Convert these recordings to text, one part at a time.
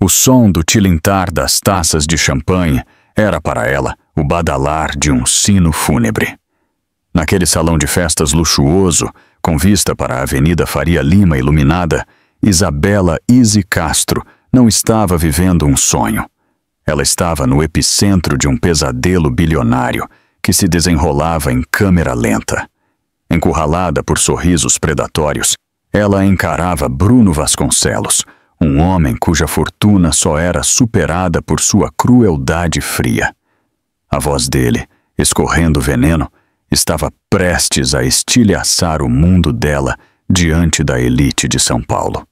O som do tilintar das taças de champanhe era para ela o badalar de um sino fúnebre. Naquele salão de festas luxuoso, com vista para a Avenida Faria Lima iluminada, Isabela Izzy Castro não estava vivendo um sonho. Ela estava no epicentro de um pesadelo bilionário que se desenrolava em câmera lenta. Encurralada por sorrisos predatórios, ela encarava Bruno Vasconcelos, um homem cuja fortuna só era superada por sua crueldade fria. A voz dele, escorrendo veneno, estava prestes a estilhaçar o mundo dela diante da elite de São Paulo.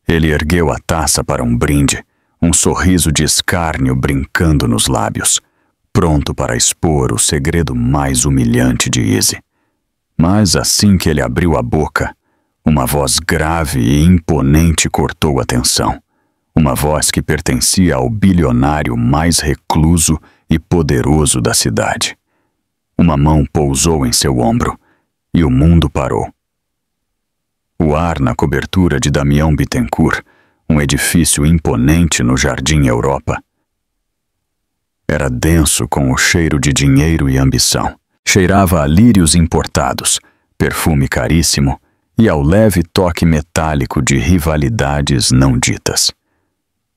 Ele ergueu a taça para um brinde, um sorriso de escárnio brincando nos lábios, pronto para expor o segredo mais humilhante de Izzy. Mas assim que ele abriu a boca, uma voz grave e imponente cortou a tensão. Uma voz que pertencia ao bilionário mais recluso e poderoso da cidade. Uma mão pousou em seu ombro e o mundo parou. O ar na cobertura de Damião Bittencourt, um edifício imponente no Jardim Europa, era denso com o cheiro de dinheiro e ambição. Cheirava a lírios importados, perfume caríssimo e ao leve toque metálico de rivalidades não ditas.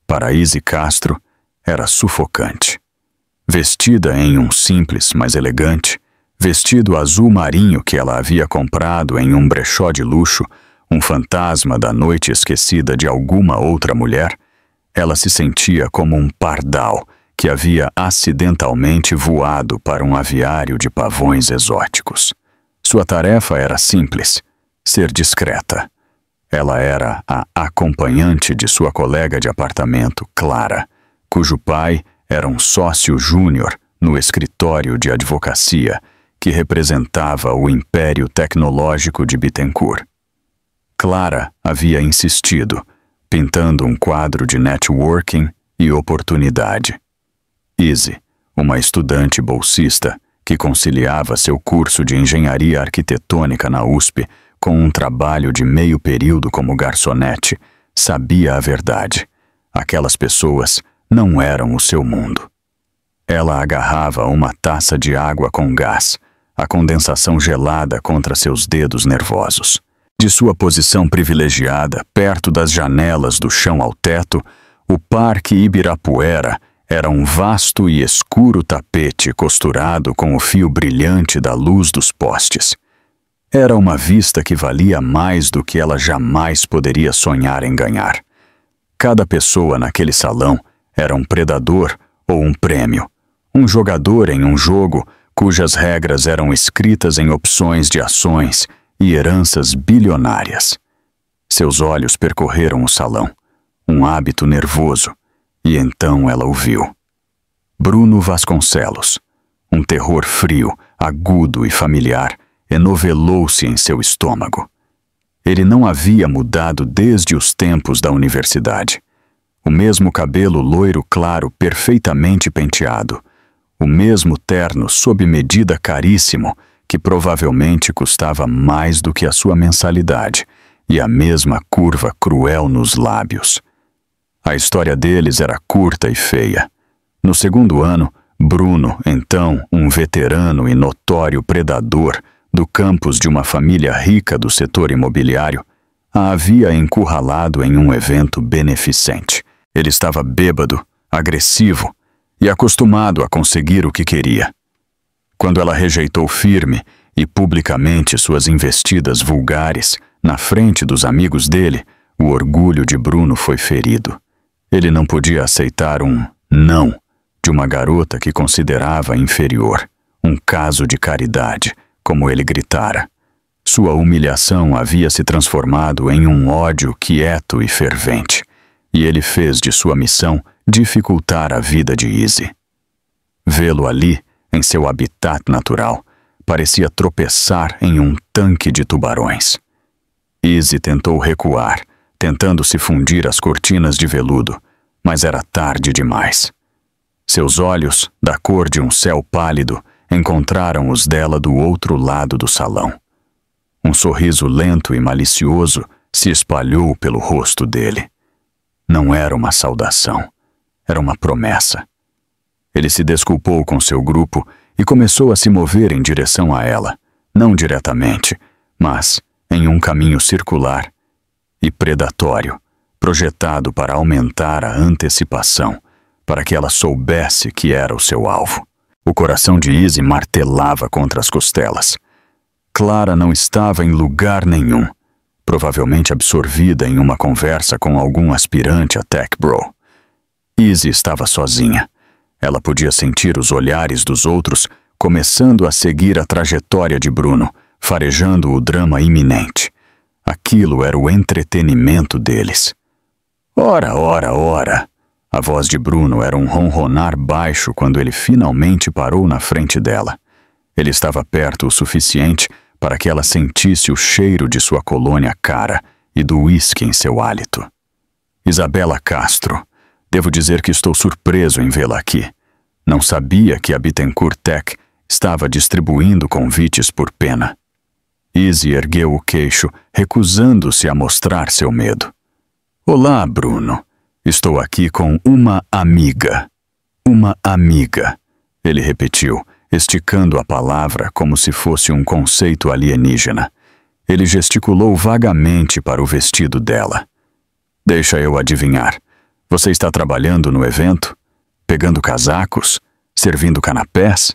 Para Izzy Castro, era sufocante. Vestida em um simples, mas elegante, vestido azul marinho que ela havia comprado em um brechó de luxo, um fantasma da noite esquecida de alguma outra mulher, ela se sentia como um pardal que havia acidentalmente voado para um aviário de pavões exóticos. Sua tarefa era simples: ser discreta. Ela era a acompanhante de sua colega de apartamento, Clara, cujo pai era um sócio júnior no escritório de advocacia que representava o império tecnológico de Bittencourt. Clara havia insistido, pintando um quadro de networking e oportunidade. Izzy, uma estudante bolsista que conciliava seu curso de engenharia arquitetônica na USP com um trabalho de meio período como garçonete, sabia a verdade. Aquelas pessoas não eram o seu mundo. Ela agarrava uma taça de água com gás, a condensação gelada contra seus dedos nervosos. De sua posição privilegiada, perto das janelas do chão ao teto, o Parque Ibirapuera era um vasto e escuro tapete costurado com o fio brilhante da luz dos postes. Era uma vista que valia mais do que ela jamais poderia sonhar em ganhar. Cada pessoa naquele salão era um predador ou um prêmio, um jogador em um jogo cujas regras eram escritas em opções de ações e heranças bilionárias. Seus olhos percorreram o salão, um hábito nervoso, e então ela o viu. Bruno Vasconcelos, um terror frio, agudo e familiar, enovelou-se em seu estômago. Ele não havia mudado desde os tempos da universidade. O mesmo cabelo loiro claro perfeitamente penteado, o mesmo terno sob medida caríssimo, que provavelmente custava mais do que a sua mensalidade, e a mesma curva cruel nos lábios. A história deles era curta e feia. No segundo ano, Bruno, então um veterano e notório predador do campus de uma família rica do setor imobiliário, a havia encurralado em um evento beneficente. Ele estava bêbado, agressivo e acostumado a conseguir o que queria. Quando ela rejeitou firme e publicamente suas investidas vulgares na frente dos amigos dele, o orgulho de Bruno foi ferido. Ele não podia aceitar um não de uma garota que considerava inferior, um caso de caridade, como ele gritara. Sua humilhação havia se transformado em um ódio quieto e fervente, e ele fez de sua missão dificultar a vida de Izzy. Vê-lo ali, em seu habitat natural, parecia tropeçar em um tanque de tubarões. Izzy tentou recuar, tentando se fundir às cortinas de veludo, mas era tarde demais. Seus olhos, da cor de um céu pálido, encontraram os dela do outro lado do salão. Um sorriso lento e malicioso se espalhou pelo rosto dele. Não era uma saudação. Era uma promessa. Ele se desculpou com seu grupo e começou a se mover em direção a ela, não diretamente, mas em um caminho circular e predatório, projetado para aumentar a antecipação, para que ela soubesse que era o seu alvo. O coração de Izzy martelava contra as costelas. Clara não estava em lugar nenhum, provavelmente absorvida em uma conversa com algum aspirante a Tech Bro. Izzy estava sozinha. Ela podia sentir os olhares dos outros começando a seguir a trajetória de Bruno, farejando o drama iminente. Aquilo era o entretenimento deles. Ora, ora, ora! A voz de Bruno era um ronronar baixo quando ele finalmente parou na frente dela. Ele estava perto o suficiente para que ela sentisse o cheiro de sua colônia cara e do uísque em seu hálito. Isabela Castro. Devo dizer que estou surpreso em vê-la aqui. Não sabia que a Bittencourt Tech estava distribuindo convites por pena. Izzy ergueu o queixo, recusando-se a mostrar seu medo. Olá, Bruno. Estou aqui com uma amiga. Uma amiga, ele repetiu, esticando a palavra como se fosse um conceito alienígena. Ele gesticulou vagamente para o vestido dela. Deixa eu adivinhar. Você está trabalhando no evento? Pegando casacos? Servindo canapés?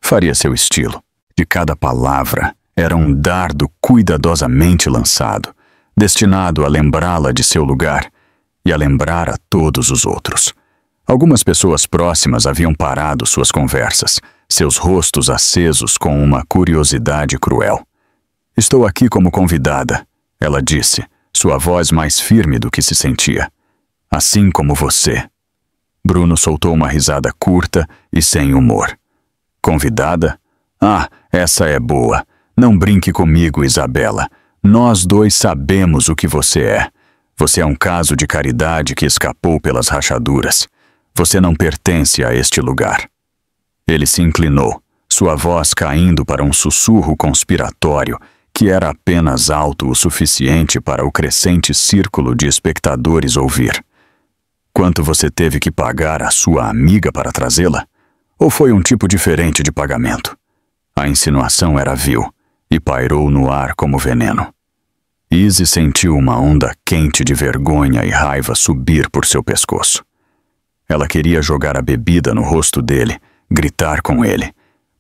Faria seu estilo. De cada palavra era um dardo cuidadosamente lançado, destinado a lembrá-la de seu lugar e a lembrar a todos os outros. Algumas pessoas próximas haviam parado suas conversas, seus rostos acesos com uma curiosidade cruel. Estou aqui como convidada, ela disse, sua voz mais firme do que se sentia. Assim como você. Bruno soltou uma risada curta e sem humor. Convidada? Ah, essa é boa. Não brinque comigo, Isabela. Nós dois sabemos o que você é. Você é um caso de caridade que escapou pelas rachaduras. Você não pertence a este lugar. Ele se inclinou, sua voz caindo para um sussurro conspiratório que era apenas alto o suficiente para o crescente círculo de espectadores ouvir. Quanto você teve que pagar à sua amiga para trazê-la? Ou foi um tipo diferente de pagamento? A insinuação era vil e pairou no ar como veneno. Izzy sentiu uma onda quente de vergonha e raiva subir por seu pescoço. Ela queria jogar a bebida no rosto dele, gritar com ele,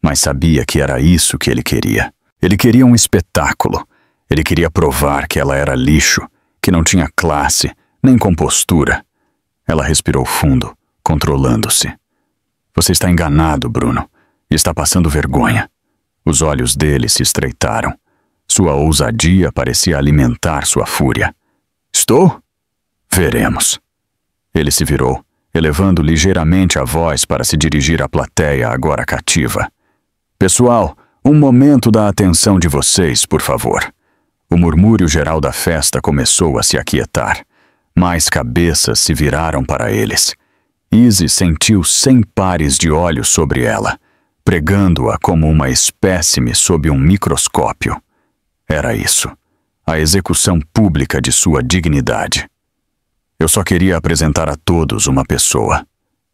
mas sabia que era isso que ele queria. Ele queria um espetáculo. Ele queria provar que ela era lixo, que não tinha classe, nem compostura. Ela respirou fundo, controlando-se. Você está enganado, Bruno, e está passando vergonha. Os olhos dele se estreitaram. Sua ousadia parecia alimentar sua fúria. Estou? Veremos. Ele se virou, elevando ligeiramente a voz para se dirigir à plateia agora cativa. Pessoal, um momento da atenção de vocês, por favor. O murmúrio geral da festa começou a se aquietar. Mais cabeças se viraram para eles. Izzy sentiu 100 pares de olhos sobre ela, pregando-a como uma espécime sob um microscópio. Era isso, a execução pública de sua dignidade. Eu só queria apresentar a todos uma pessoa.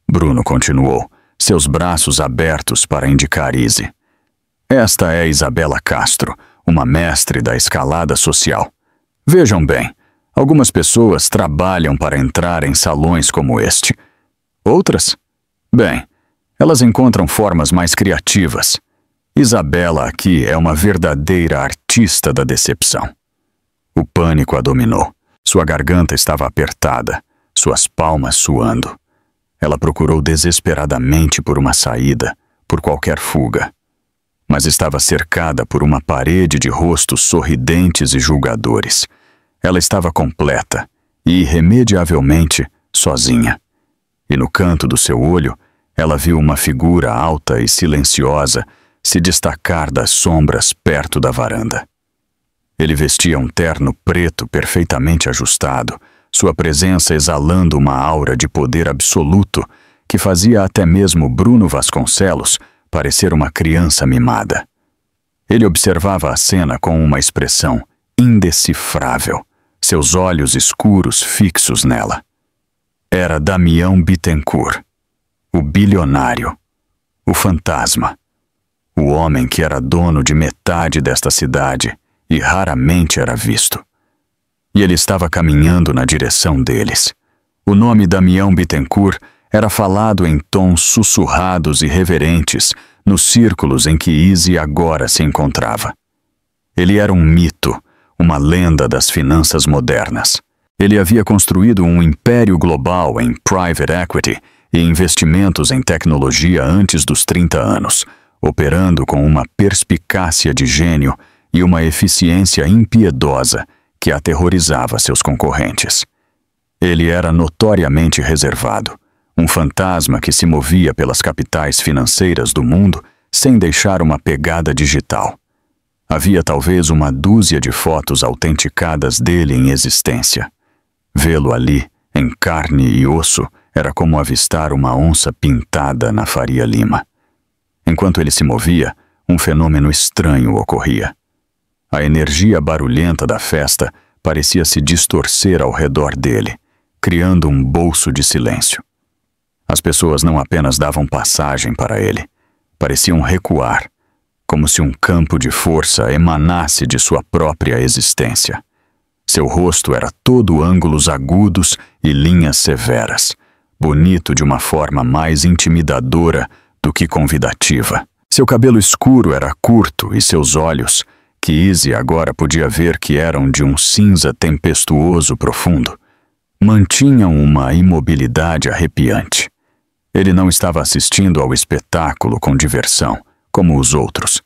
Bruno continuou, seus braços abertos para indicar Izzy. Esta é Isabela Castro, uma mestre da escalada social. Vejam bem, algumas pessoas trabalham para entrar em salões como este. Outras? Bem, elas encontram formas mais criativas. Isabela aqui é uma verdadeira artista da decepção. O pânico a dominou. Sua garganta estava apertada, suas palmas suando. Ela procurou desesperadamente por uma saída, por qualquer fuga. Mas estava cercada por uma parede de rostos sorridentes e julgadores. Ela estava completa e, irremediavelmente, sozinha. E no canto do seu olho, ela viu uma figura alta e silenciosa se destacar das sombras perto da varanda. Ele vestia um terno preto perfeitamente ajustado, sua presença exalando uma aura de poder absoluto que fazia até mesmo Bruno Vasconcelos parecer uma criança mimada. Ele observava a cena com uma expressão indecifrável, seus olhos escuros fixos nela. Era Damião Bittencourt, o bilionário, o fantasma, o homem que era dono de metade desta cidade e raramente era visto. E ele estava caminhando na direção deles. O nome Damião Bittencourt era falado em tons sussurrados e reverentes nos círculos em que Easy agora se encontrava. Ele era um mito, uma lenda das finanças modernas. Ele havia construído um império global em private equity e investimentos em tecnologia antes dos 30 anos, operando com uma perspicácia de gênio e uma eficiência impiedosa que aterrorizava seus concorrentes. Ele era notoriamente reservado, um fantasma que se movia pelas capitais financeiras do mundo sem deixar uma pegada digital. Havia talvez uma dúzia de fotos autenticadas dele em existência. Vê-lo ali, em carne e osso, era como avistar uma onça pintada na Faria Lima. Enquanto ele se movia, um fenômeno estranho ocorria. A energia barulhenta da festa parecia se distorcer ao redor dele, criando um bolso de silêncio. As pessoas não apenas davam passagem para ele, pareciam recuar, como se um campo de força emanasse de sua própria existência. Seu rosto era todo ângulos agudos e linhas severas, bonito de uma forma mais intimidadora do que convidativa. Seu cabelo escuro era curto e seus olhos, que Easy agora podia ver que eram de um cinza tempestuoso profundo, mantinham uma imobilidade arrepiante. Ele não estava assistindo ao espetáculo com diversão, como os outros.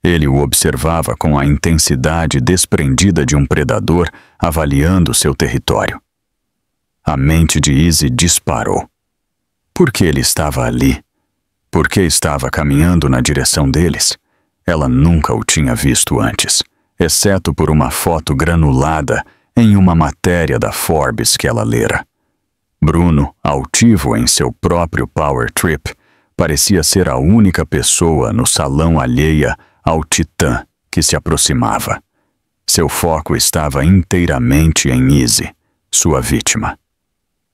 Ele o observava com a intensidade desprendida de um predador avaliando seu território. A mente de Easy disparou. Por que ele estava ali? Por que estava caminhando na direção deles? Ela nunca o tinha visto antes, exceto por uma foto granulada em uma matéria da Forbes que ela lera. Bruno, altivo em seu próprio power trip, parecia ser a única pessoa no salão alheia ao titã que se aproximava. Seu foco estava inteiramente em Easy, sua vítima.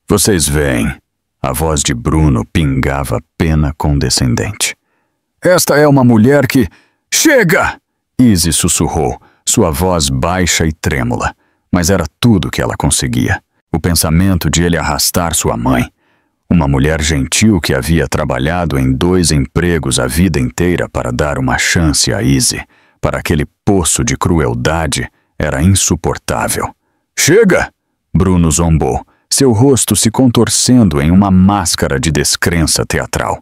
Vocês veem, a voz de Bruno pingava pena condescendente. Esta é uma mulher que... Chega! Easy sussurrou, sua voz baixa e trêmula, mas era tudo que ela conseguia. O pensamento de ele arrastar sua mãe, uma mulher gentil que havia trabalhado em 2 empregos a vida inteira para dar uma chance a Easy, para aquele poço de crueldade, era insuportável. Chega! Bruno zombou, seu rosto se contorcendo em uma máscara de descrença teatral.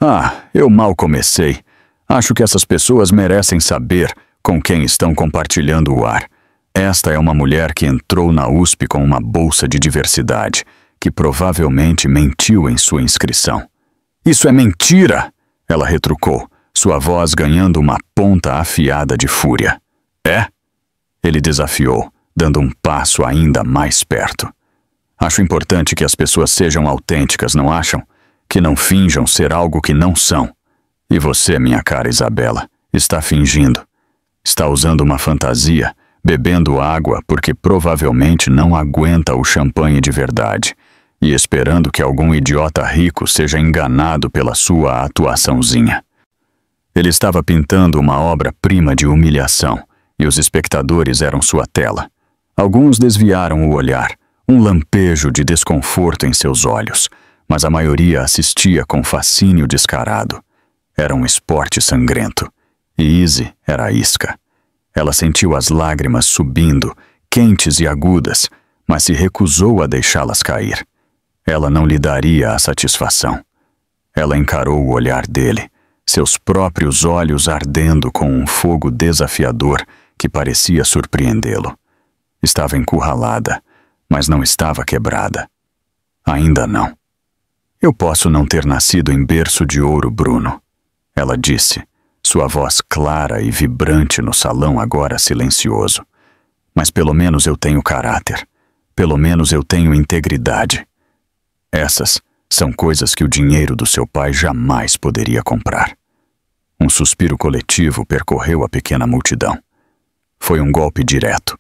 Ah, eu mal comecei. Acho que essas pessoas merecem saber com quem estão compartilhando o ar. Esta é uma mulher que entrou na USP com uma bolsa de diversidade, que provavelmente mentiu em sua inscrição. Isso é mentira! Ela retrucou, sua voz ganhando uma ponta afiada de fúria. É? Ele desafiou, dando um passo ainda mais perto. Acho importante que as pessoas sejam autênticas, não acham? Que não finjam ser algo que não são. E você, minha cara Isabela, está fingindo. Está usando uma fantasia, bebendo água porque provavelmente não aguenta o champanhe de verdade, e esperando que algum idiota rico seja enganado pela sua atuaçãozinha. Ele estava pintando uma obra-prima de humilhação, e os espectadores eram sua tela. Alguns desviaram o olhar, um lampejo de desconforto em seus olhos, mas a maioria assistia com fascínio descarado. Era um esporte sangrento, e Easy era a isca. Ela sentiu as lágrimas subindo, quentes e agudas, mas se recusou a deixá-las cair. Ela não lhe daria a satisfação. Ela encarou o olhar dele, seus próprios olhos ardendo com um fogo desafiador que parecia surpreendê-lo. Estava encurralada, mas não estava quebrada. Ainda não. Eu posso não ter nascido em berço de ouro, Bruno, ela disse, sua voz clara e vibrante no salão agora silencioso. Mas pelo menos eu tenho caráter. Pelo menos eu tenho integridade. Essas são coisas que o dinheiro do seu pai jamais poderia comprar. Um suspiro coletivo percorreu a pequena multidão. Foi um golpe direto.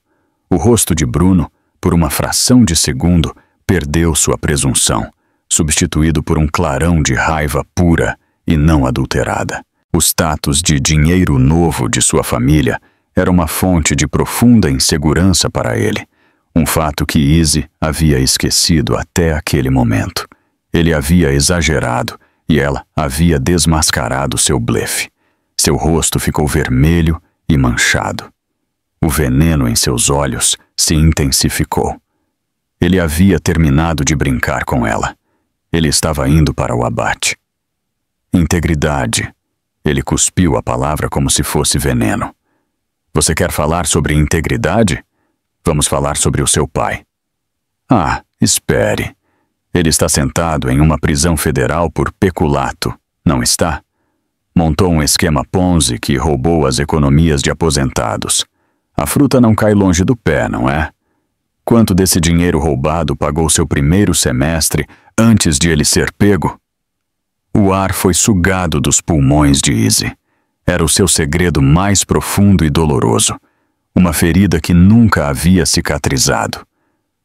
O rosto de Bruno, por uma fração de segundo, perdeu sua presunção, substituído por um clarão de raiva pura e não adulterada. O status de dinheiro novo de sua família era uma fonte de profunda insegurança para ele, um fato que Izzy havia esquecido até aquele momento. Ele havia exagerado e ela havia desmascarado seu blefe. Seu rosto ficou vermelho e manchado. O veneno em seus olhos se intensificou. Ele havia terminado de brincar com ela. Ele estava indo para o abate. Integridade. Ele cuspiu a palavra como se fosse veneno. Você quer falar sobre integridade? Vamos falar sobre o seu pai. Ah, espere. Ele está sentado em uma prisão federal por peculato, não está? Montou um esquema Ponzi que roubou as economias de aposentados. A fruta não cai longe do pé, não é? Quanto desse dinheiro roubado pagou seu primeiro semestre antes de ele ser pego? O ar foi sugado dos pulmões de Izzy. Era o seu segredo mais profundo e doloroso. Uma ferida que nunca havia cicatrizado.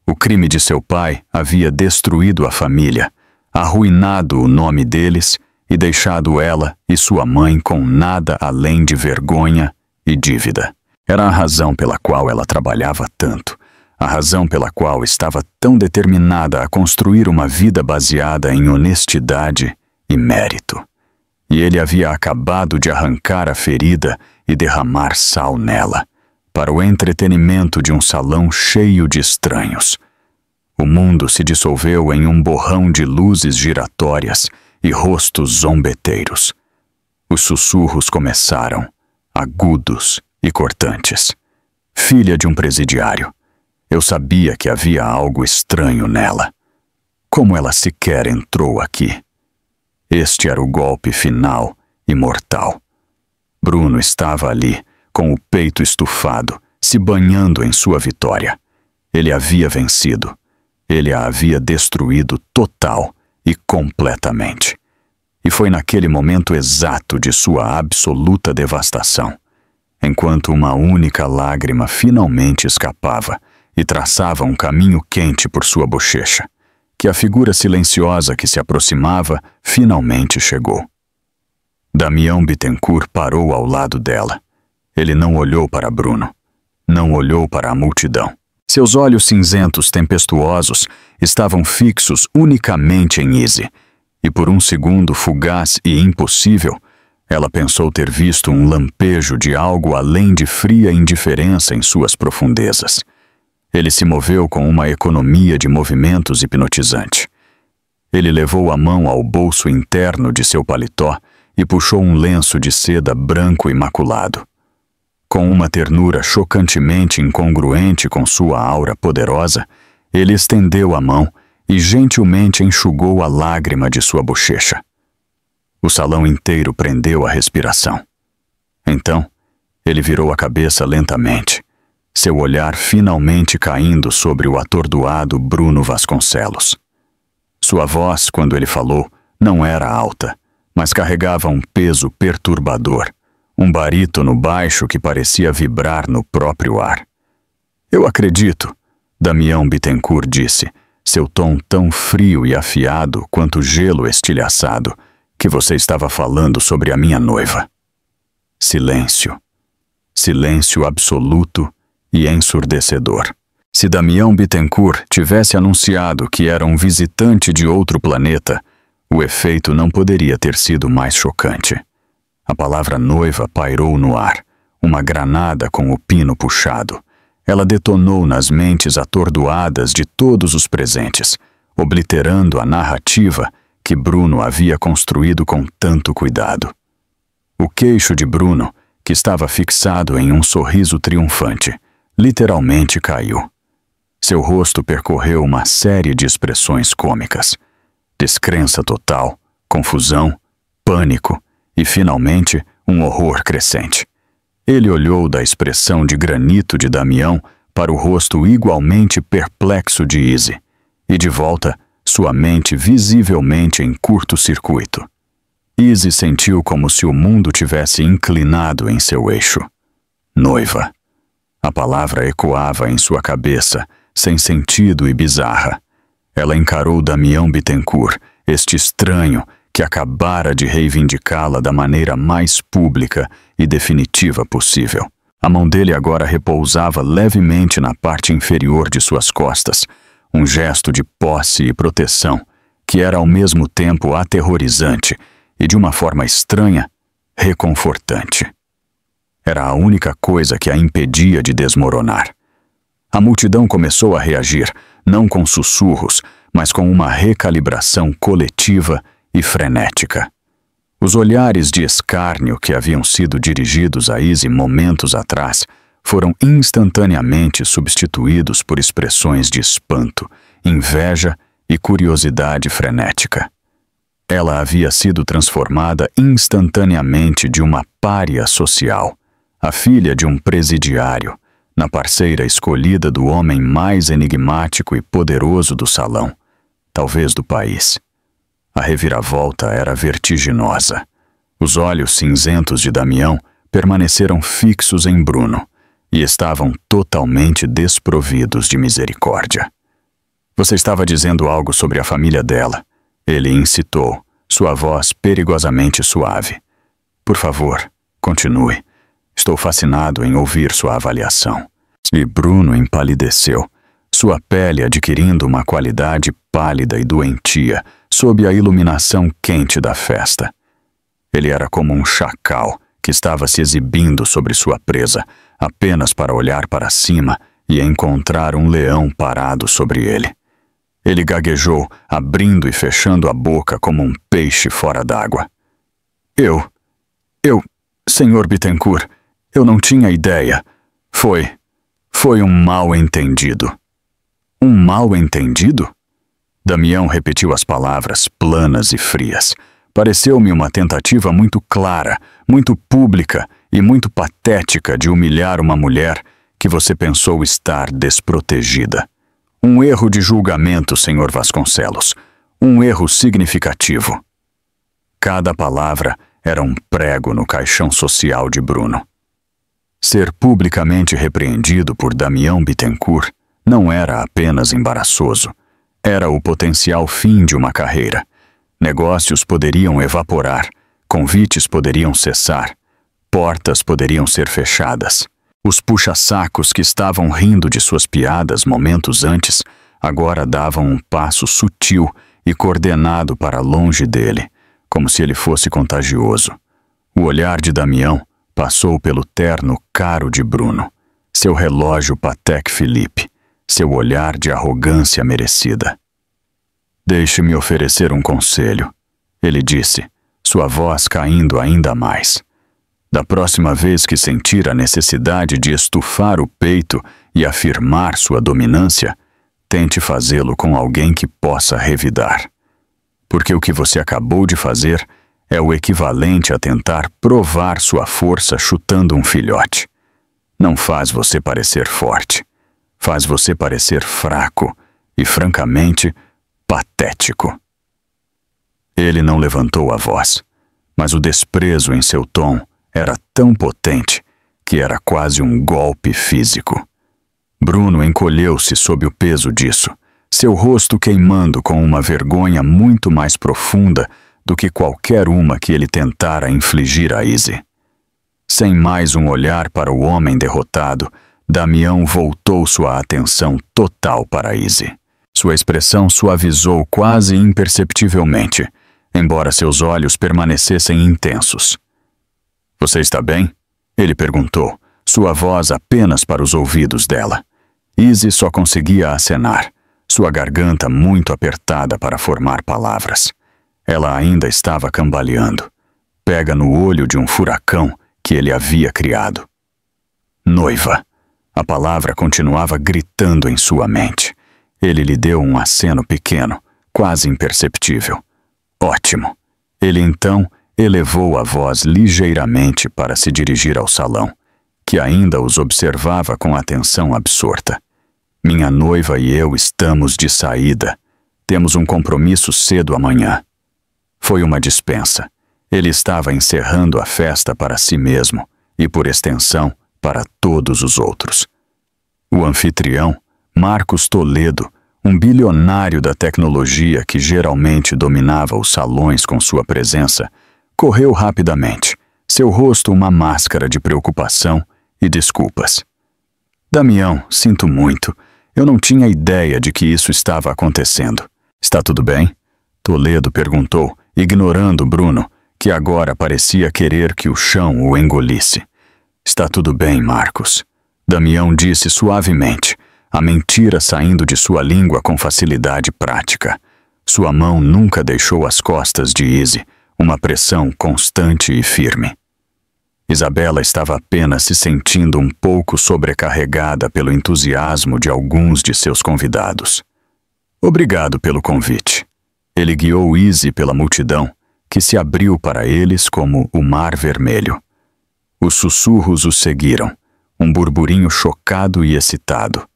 O crime de seu pai havia destruído a família, arruinado o nome deles e deixado ela e sua mãe com nada além de vergonha e dívida. Era a razão pela qual ela trabalhava tanto, a razão pela qual estava tão determinada a construir uma vida baseada em honestidade e mérito. E ele havia acabado de arrancar a ferida e derramar sal nela, para o entretenimento de um salão cheio de estranhos. O mundo se dissolveu em um borrão de luzes giratórias e rostos zombeteiros. Os sussurros começaram, agudos e cortantes. Filha de um presidiário. Eu sabia que havia algo estranho nela. Como ela sequer entrou aqui? Este era o golpe final e mortal. Bruno estava ali, com o peito estufado, se banhando em sua vitória. Ele havia vencido. Ele a havia destruído total e completamente. E foi naquele momento exato de sua absoluta devastação, enquanto uma única lágrima finalmente escapava e traçava um caminho quente por sua bochecha, que a figura silenciosa que se aproximava finalmente chegou. Damião Bittencourt parou ao lado dela. Ele não olhou para Bruno. Não olhou para a multidão. Seus olhos cinzentos tempestuosos estavam fixos unicamente em Izzy, e por um segundo fugaz e impossível, ela pensou ter visto um lampejo de algo além de fria indiferença em suas profundezas. Ele se moveu com uma economia de movimentos hipnotizante. Ele levou a mão ao bolso interno de seu paletó e puxou um lenço de seda branco imaculado. Com uma ternura chocantemente incongruente com sua aura poderosa, ele estendeu a mão e gentilmente enxugou a lágrima de sua bochecha. O salão inteiro prendeu a respiração. Então, ele virou a cabeça lentamente, seu olhar finalmente caindo sobre o atordoado Bruno Vasconcelos. Sua voz, quando ele falou, não era alta, mas carregava um peso perturbador, um barítono baixo que parecia vibrar no próprio ar. Eu acredito, Damião Bittencourt disse, seu tom tão frio e afiado quanto gelo estilhaçado, que você estava falando sobre a minha noiva. Silêncio. Silêncio absoluto e ensurdecedor. Se Damião Bittencourt tivesse anunciado que era um visitante de outro planeta, o efeito não poderia ter sido mais chocante. A palavra noiva pairou no ar, uma granada com o pino puxado. Ela detonou nas mentes atordoadas de todos os presentes, obliterando a narrativa que Bruno havia construído com tanto cuidado. O queixo de Bruno, que estava fixado em um sorriso triunfante, literalmente caiu. Seu rosto percorreu uma série de expressões cômicas. Descrença total, confusão, pânico e, finalmente, um horror crescente. Ele olhou da expressão de granito de Damião para o rosto igualmente perplexo de Izzy, e de volta, sua mente visivelmente em curto-circuito. Izzy sentiu como se o mundo tivesse inclinado em seu eixo. Noiva. A palavra ecoava em sua cabeça, sem sentido e bizarra. Ela encarou Damião Bittencourt, este estranho que acabara de reivindicá-la da maneira mais pública e definitiva possível. A mão dele agora repousava levemente na parte inferior de suas costas, um gesto de posse e proteção que era ao mesmo tempo aterrorizante e, de uma forma estranha, reconfortante. Era a única coisa que a impedia de desmoronar. A multidão começou a reagir, não com sussurros, mas com uma recalibração coletiva e frenética. Os olhares de escárnio que haviam sido dirigidos a Izzy momentos atrás foram instantaneamente substituídos por expressões de espanto, inveja e curiosidade frenética. Ela havia sido transformada instantaneamente de uma pária social, a filha de um presidiário, na parceira escolhida do homem mais enigmático e poderoso do salão, talvez do país. A reviravolta era vertiginosa. Os olhos cinzentos de Damião permaneceram fixos em Bruno e estavam totalmente desprovidos de misericórdia. Você estava dizendo algo sobre a família dela. Ele incitou, sua voz perigosamente suave. Por favor, continue. Estou fascinado em ouvir sua avaliação. E Bruno empalideceu, sua pele adquirindo uma qualidade pálida e doentia sob a iluminação quente da festa. Ele era como um chacal que estava se exibindo sobre sua presa, apenas para olhar para cima e encontrar um leão parado sobre ele. Ele gaguejou, abrindo e fechando a boca como um peixe fora d'água. Eu, Sr. Bittencourt, eu não tinha ideia. Foi um mal-entendido. Um mal-entendido? Damião repetiu as palavras planas e frias. Pareceu-me uma tentativa muito clara, muito pública e muito patética de humilhar uma mulher que você pensou estar desprotegida. Um erro de julgamento, Sr. Vasconcelos. Um erro significativo. Cada palavra era um prego no caixão social de Bruno. Ser publicamente repreendido por Damião Bittencourt não era apenas embaraçoso. Era o potencial fim de uma carreira. Negócios poderiam evaporar, convites poderiam cessar, portas poderiam ser fechadas. Os puxa-sacos que estavam rindo de suas piadas momentos antes agora davam um passo sutil e coordenado para longe dele, como se ele fosse contagioso. O olhar de Damião passou pelo terno caro de Bruno, seu relógio Patek Philippe, seu olhar de arrogância merecida. Deixe-me oferecer um conselho, ele disse, sua voz caindo ainda mais. Da próxima vez que sentir a necessidade de estufar o peito e afirmar sua dominância, tente fazê-lo com alguém que possa revidar. Porque o que você acabou de fazer é o equivalente a tentar provar sua força chutando um filhote. Não faz você parecer forte. Faz você parecer fraco e, francamente, patético. Ele não levantou a voz, mas o desprezo em seu tom era tão potente que era quase um golpe físico. Bruno encolheu-se sob o peso disso, seu rosto queimando com uma vergonha muito mais profunda do que qualquer uma que ele tentara infligir a Izzy. Sem mais um olhar para o homem derrotado, Damião voltou sua atenção total para Izzy. Sua expressão suavizou quase imperceptivelmente, embora seus olhos permanecessem intensos. Você está bem? Ele perguntou, sua voz apenas para os ouvidos dela. Izzy só conseguia acenar, sua garganta muito apertada para formar palavras. Ela ainda estava cambaleando, pega no olho de um furacão que ele havia criado. Noiva. A palavra continuava gritando em sua mente. Ele lhe deu um aceno pequeno, quase imperceptível. Ótimo. Ele então elevou a voz ligeiramente para se dirigir ao salão, que ainda os observava com atenção absorta. Minha noiva e eu estamos de saída. Temos um compromisso cedo amanhã. Foi uma dispensa. Ele estava encerrando a festa para si mesmo e, por extensão, para todos os outros. O anfitrião, Marcos Toledo, Um bilionário da tecnologia que geralmente dominava os salões com sua presença, correu rapidamente, seu rosto uma máscara de preocupação e desculpas. Damião, sinto muito. Eu não tinha ideia de que isso estava acontecendo. Está tudo bem? Toledo perguntou, ignorando Bruno, que agora parecia querer que o chão o engolisse. Está tudo bem, Marcos. Damião disse suavemente, a mentira saindo de sua língua com facilidade prática. Sua mão nunca deixou as costas de Izzy, uma pressão constante e firme. Isabela estava apenas se sentindo um pouco sobrecarregada pelo entusiasmo de alguns de seus convidados. Obrigado pelo convite. Ele guiou Izzy pela multidão, que se abriu para eles como o mar vermelho. Os sussurros o seguiram, um burburinho chocado e excitado.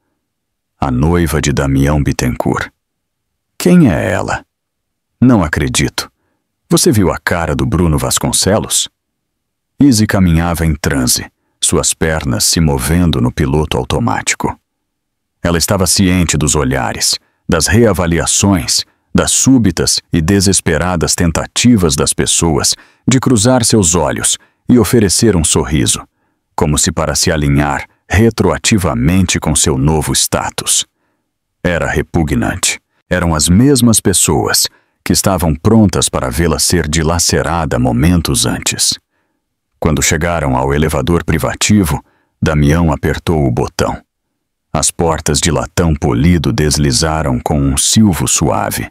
A noiva de Damião Bittencourt. Quem é ela? Não acredito. Você viu a cara do Bruno Vasconcelos? Izzy caminhava em transe, suas pernas se movendo no piloto automático. Ela estava ciente dos olhares, das reavaliações, das súbitas e desesperadas tentativas das pessoas de cruzar seus olhos e oferecer um sorriso, como se para se alinhar retroativamente com seu novo status. Era repugnante. Eram as mesmas pessoas que estavam prontas para vê-la ser dilacerada momentos antes. Quando chegaram ao elevador privativo, Damião apertou o botão. As portas de latão polido deslizaram com um silvo suave.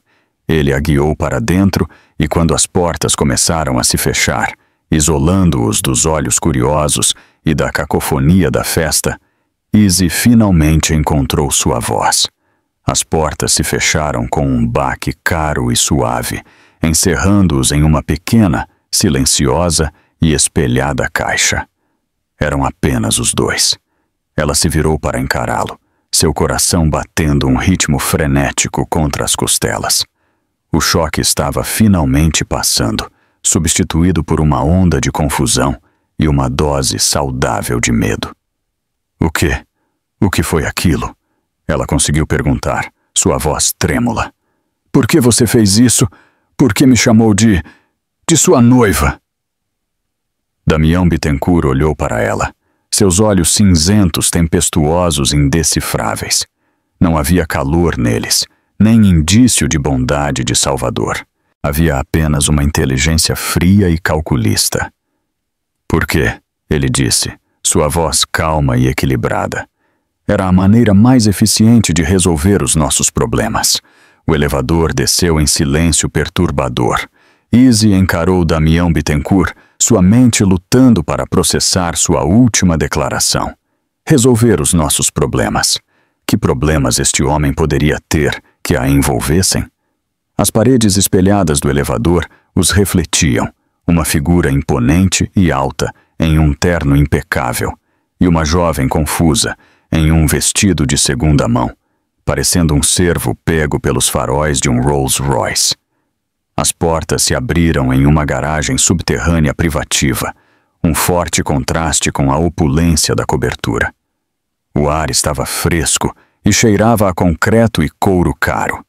Ele a guiou para dentro e quando as portas começaram a se fechar, isolando-os dos olhos curiosos e da cacofonia da festa, Izzy finalmente encontrou sua voz. As portas se fecharam com um baque caro e suave, encerrando-os em uma pequena, silenciosa e espelhada caixa. Eram apenas os dois. Ela se virou para encará-lo, seu coração batendo um ritmo frenético contra as costelas. O choque estava finalmente passando, substituído por uma onda de confusão e uma dose saudável de medo. O quê? O que foi aquilo? Ela conseguiu perguntar, sua voz trêmula. Por que você fez isso? Por que me chamou de sua noiva? Damião Bittencourt olhou para ela, seus olhos cinzentos, tempestuosos, indecifráveis. Não havia calor neles, nem indício de bondade de Salvador. Havia apenas uma inteligência fria e calculista. Por quê? Ele disse, sua voz calma e equilibrada. Era a maneira mais eficiente de resolver os nossos problemas. O elevador desceu em silêncio perturbador. Izzy encarou Damião Bittencourt, sua mente lutando para processar sua última declaração. Resolver os nossos problemas. Que problemas este homem poderia ter que a envolvessem? As paredes espelhadas do elevador os refletiam, uma figura imponente e alta em um terno impecável, e uma jovem confusa em um vestido de segunda mão, parecendo um cervo pego pelos faróis de um Rolls Royce. As portas se abriram em uma garagem subterrânea privativa, um forte contraste com a opulência da cobertura. O ar estava fresco e cheirava a concreto e couro caro.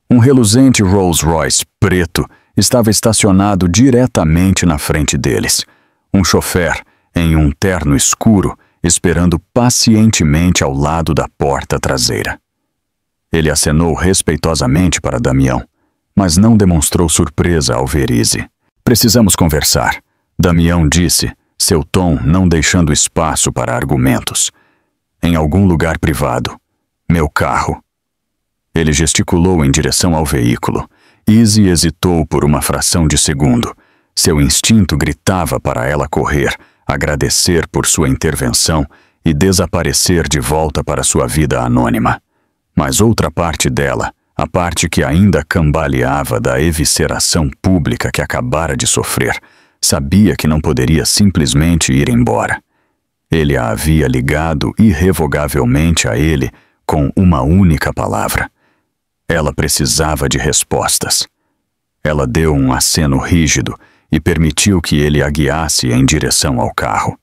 Um reluzente Rolls Royce preto estava estacionado diretamente na frente deles. Um chofer, em um terno escuro, esperando pacientemente ao lado da porta traseira. Ele acenou respeitosamente para Damião, mas não demonstrou surpresa ao ver Izzy. Precisamos conversar, Damião disse, seu tom não deixando espaço para argumentos. Em algum lugar privado. Meu carro. Ele gesticulou em direção ao veículo. Izzy hesitou por uma fração de segundo. Seu instinto gritava para ela correr, agradecer por sua intervenção e desaparecer de volta para sua vida anônima. Mas outra parte dela, a parte que ainda cambaleava da evisceração pública que acabara de sofrer, sabia que não poderia simplesmente ir embora. Ele a havia ligado irrevogavelmente a ele com uma única palavra. Ela precisava de respostas. Ela deu um aceno rígido e permitiu que ele a guiasse em direção ao carro.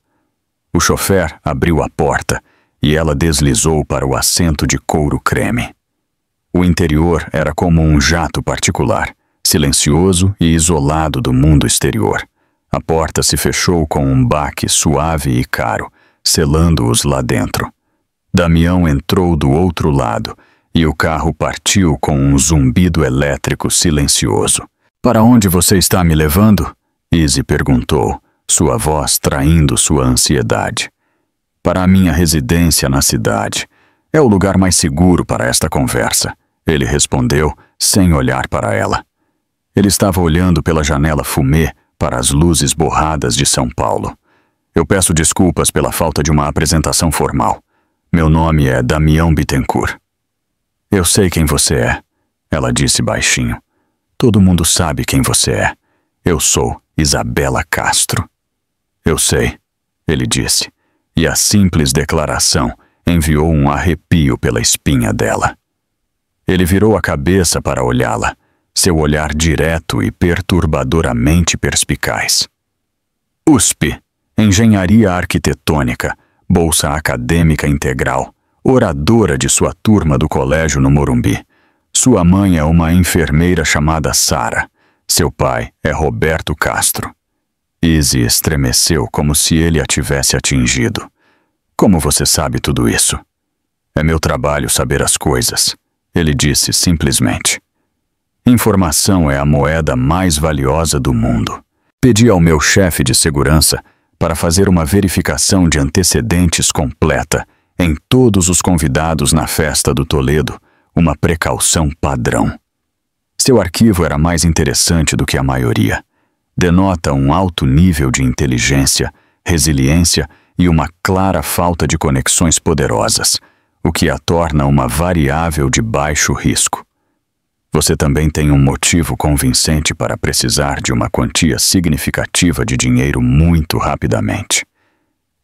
O chofer abriu a porta e ela deslizou para o assento de couro creme. O interior era como um jato particular, silencioso e isolado do mundo exterior. A porta se fechou com um baque suave e caro, selando-os lá dentro. Damião entrou do outro lado e o carro partiu com um zumbido elétrico silencioso. "Para onde você está me levando?" Izzy perguntou, sua voz traindo sua ansiedade. "Para a minha residência na cidade. É o lugar mais seguro para esta conversa", ele respondeu, sem olhar para ela. Ele estava olhando pela janela fumê para as luzes borradas de São Paulo. "Eu peço desculpas pela falta de uma apresentação formal. Meu nome é Damião Bittencourt." "Eu sei quem você é", ela disse baixinho. "Todo mundo sabe quem você é. Eu sou Isabela Castro." "Eu sei", ele disse, e a simples declaração enviou um arrepio pela espinha dela. Ele virou a cabeça para olhá-la, seu olhar direto e perturbadoramente perspicaz. USP, Engenharia Arquitetônica, bolsa acadêmica integral, oradora de sua turma do colégio no Morumbi. Sua mãe é uma enfermeira chamada Sara. Seu pai é Roberto Castro. Izzy estremeceu como se ele a tivesse atingido. "Como você sabe tudo isso?" "É meu trabalho saber as coisas", ele disse simplesmente. "Informação é a moeda mais valiosa do mundo. Pedi ao meu chefe de segurança para fazer uma verificação de antecedentes completa em todos os convidados na festa do Toledo, uma precaução padrão. Seu arquivo era mais interessante do que a maioria. Denota um alto nível de inteligência, resiliência e uma clara falta de conexões poderosas, o que a torna uma variável de baixo risco. Você também tem um motivo convincente para precisar de uma quantia significativa de dinheiro muito rapidamente."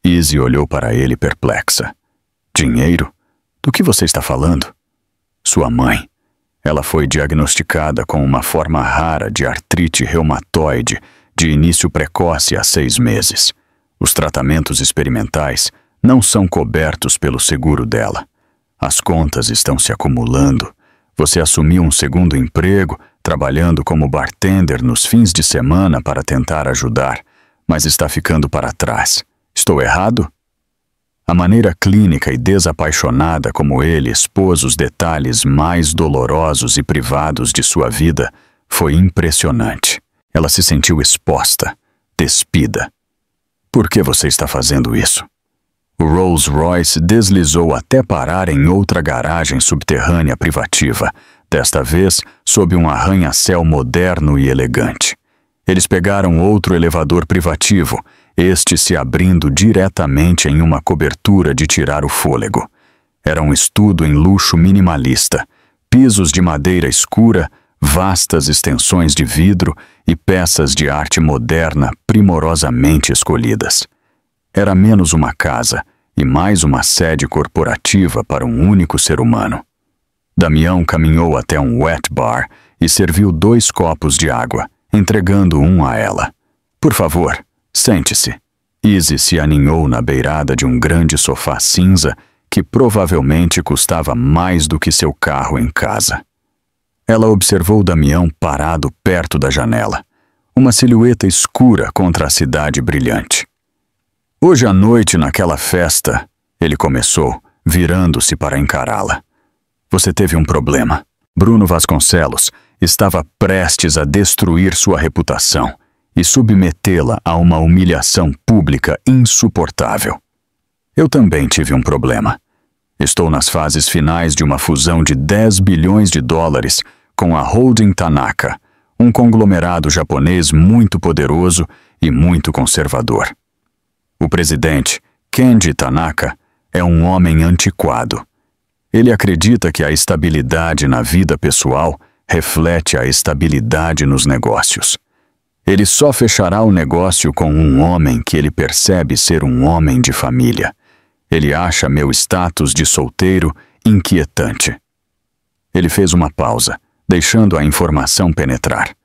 Izzy olhou para ele perplexa. "Dinheiro? Do que você está falando?" "Sua mãe. Ela foi diagnosticada com uma forma rara de artrite reumatoide de início precoce há 6 meses. Os tratamentos experimentais não são cobertos pelo seguro dela. As contas estão se acumulando. Você assumiu um segundo emprego, trabalhando como bartender nos fins de semana para tentar ajudar, mas está ficando para trás. Estou errado?" A maneira clínica e desapaixonada como ele expôs os detalhes mais dolorosos e privados de sua vida foi impressionante. Ela se sentiu exposta, despida. "Por que você está fazendo isso?" O Rolls-Royce deslizou até parar em outra garagem subterrânea privativa, desta vez sob um arranha-céu moderno e elegante. Eles pegaram outro elevador privativo, este se abrindo diretamente em uma cobertura de tirar o fôlego. Era um estudo em luxo minimalista, pisos de madeira escura, vastas extensões de vidro e peças de arte moderna primorosamente escolhidas. Era menos uma casa e mais uma sede corporativa para um único ser humano. Damião caminhou até um wet bar e serviu 2 copos de água, entregando um a ela. "Por favor, sente-se." Izzy se aninhou na beirada de um grande sofá cinza que provavelmente custava mais do que seu carro em casa. Ela observou Damião parado perto da janela, uma silhueta escura contra a cidade brilhante. "Hoje à noite naquela festa", ele começou, virando-se para encará-la. "Você teve um problema. Bruno Vasconcelos estava prestes a destruir sua reputação e submetê-la a uma humilhação pública insuportável. Eu também tive um problema. Estou nas fases finais de uma fusão de 10 bilhões de dólares com a Holding Tanaka, um conglomerado japonês muito poderoso e muito conservador. O presidente, Kenji Tanaka, é um homem antiquado. Ele acredita que a estabilidade na vida pessoal reflete a estabilidade nos negócios. Ele só fechará o negócio com um homem que ele percebe ser um homem de família. Ele acha meu status de solteiro inquietante." Ele fez uma pausa, deixando a informação penetrar.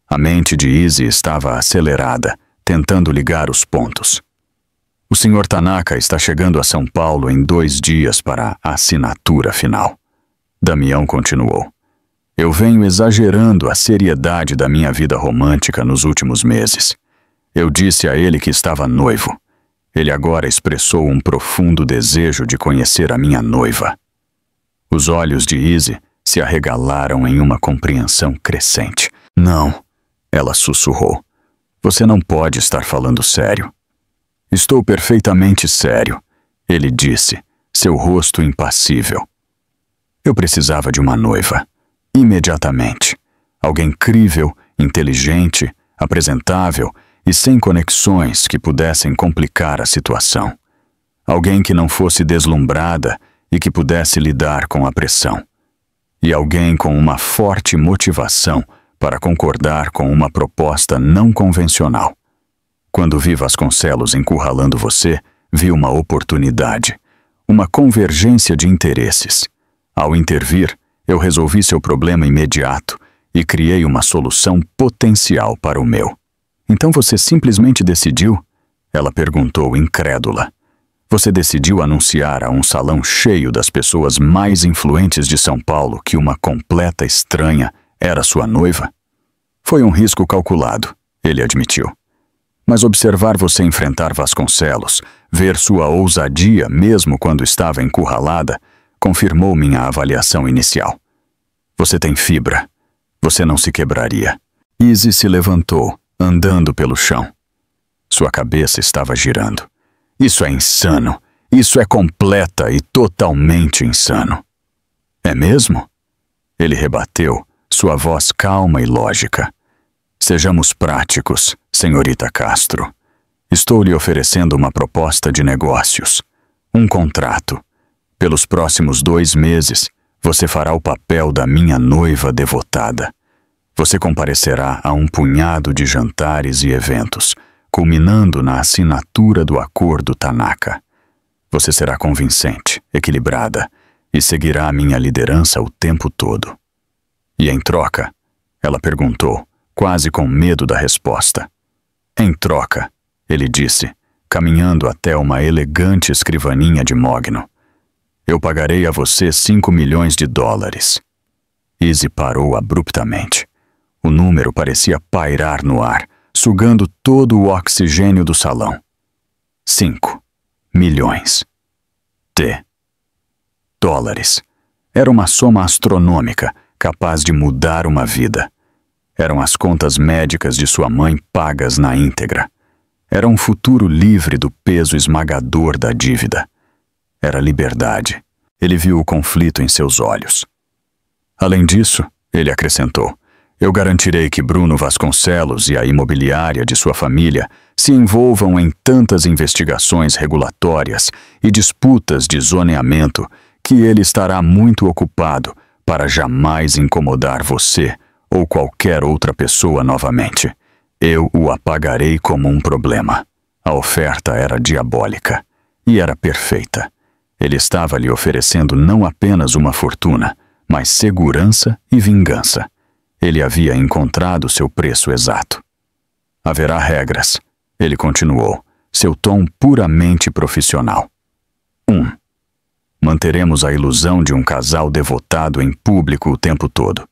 A mente de Izzy estava acelerada, tentando ligar os pontos. "O Sr. Tanaka está chegando a São Paulo em 2 dias para a assinatura final." Damião continuou. Eu venho exagerando a seriedade da minha vida romântica nos últimos meses. Eu disse a ele que estava noivo. Ele agora expressou um profundo desejo de conhecer a minha noiva. Os olhos de Izzy se arregalaram em uma compreensão crescente. Não, ela sussurrou. Você não pode estar falando sério. Estou perfeitamente sério, ele disse, seu rosto impassível. Eu precisava de uma noiva. Imediatamente. Alguém crível, inteligente, apresentável e sem conexões que pudessem complicar a situação. Alguém que não fosse deslumbrada e que pudesse lidar com a pressão. E alguém com uma forte motivação para concordar com uma proposta não convencional. Quando vi Vasconcelos encurralando você, vi uma oportunidade, uma convergência de interesses. Ao intervir, eu resolvi seu problema imediato e criei uma solução potencial para o meu. Então você simplesmente decidiu? Ela perguntou incrédula. Você decidiu anunciar a um salão cheio das pessoas mais influentes de São Paulo que uma completa estranha era sua noiva? Foi um risco calculado, ele admitiu. Mas observar você enfrentar Vasconcelos, ver sua ousadia mesmo quando estava encurralada, confirmou minha avaliação inicial. Você tem fibra. Você não se quebraria. Izzy se levantou, andando pelo chão. Sua cabeça estava girando. Isso é insano. Isso é completa e totalmente insano. É mesmo? Ele rebateu, sua voz calma e lógica. Sejamos práticos, senhorita Castro. Estou lhe oferecendo uma proposta de negócios. Um contrato. Pelos próximos 2 meses, você fará o papel da minha noiva devotada. Você comparecerá a um punhado de jantares e eventos, culminando na assinatura do acordo Tanaka. Você será convincente, equilibrada, e seguirá a minha liderança o tempo todo. E em troca? Ela perguntou, quase com medo da resposta. Em troca, ele disse, caminhando até uma elegante escrivaninha de mogno. Eu pagarei a você $5 milhões. Izzy parou abruptamente. O número parecia pairar no ar, sugando todo o oxigênio do salão. 5 milhões. Dólares. Era uma soma astronômica, capaz de mudar uma vida. Eram as contas médicas de sua mãe pagas na íntegra. Era um futuro livre do peso esmagador da dívida. Era liberdade. Ele viu o conflito em seus olhos. Além disso, ele acrescentou, eu garantirei que Bruno Vasconcelos e a imobiliária de sua família se envolvam em tantas investigações regulatórias e disputas de zoneamento que ele estará muito ocupado para jamais incomodar você ou qualquer outra pessoa novamente. Eu o apagarei como um problema. A oferta era diabólica e era perfeita. Ele estava lhe oferecendo não apenas uma fortuna, mas segurança e vingança. Ele havia encontrado seu preço exato. Haverá regras, ele continuou, seu tom puramente profissional. 1. Manteremos a ilusão de um casal devotado em público o tempo todo.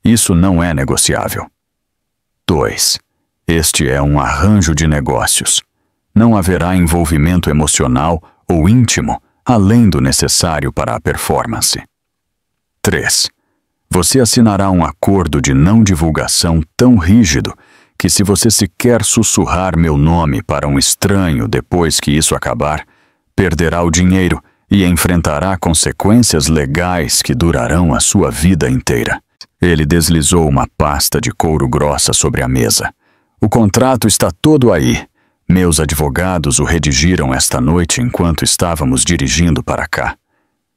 Isso não é negociável. 2. Este é um arranjo de negócios. Não haverá envolvimento emocional ou íntimo além do necessário para a performance. 3. Você assinará um acordo de não divulgação tão rígido que se você sequer sussurrar meu nome para um estranho depois que isso acabar, perderá o dinheiro e enfrentará consequências legais que durarão a sua vida inteira. Ele deslizou uma pasta de couro grossa sobre a mesa. O contrato está todo aí. Meus advogados o redigiram esta noite enquanto estávamos dirigindo para cá.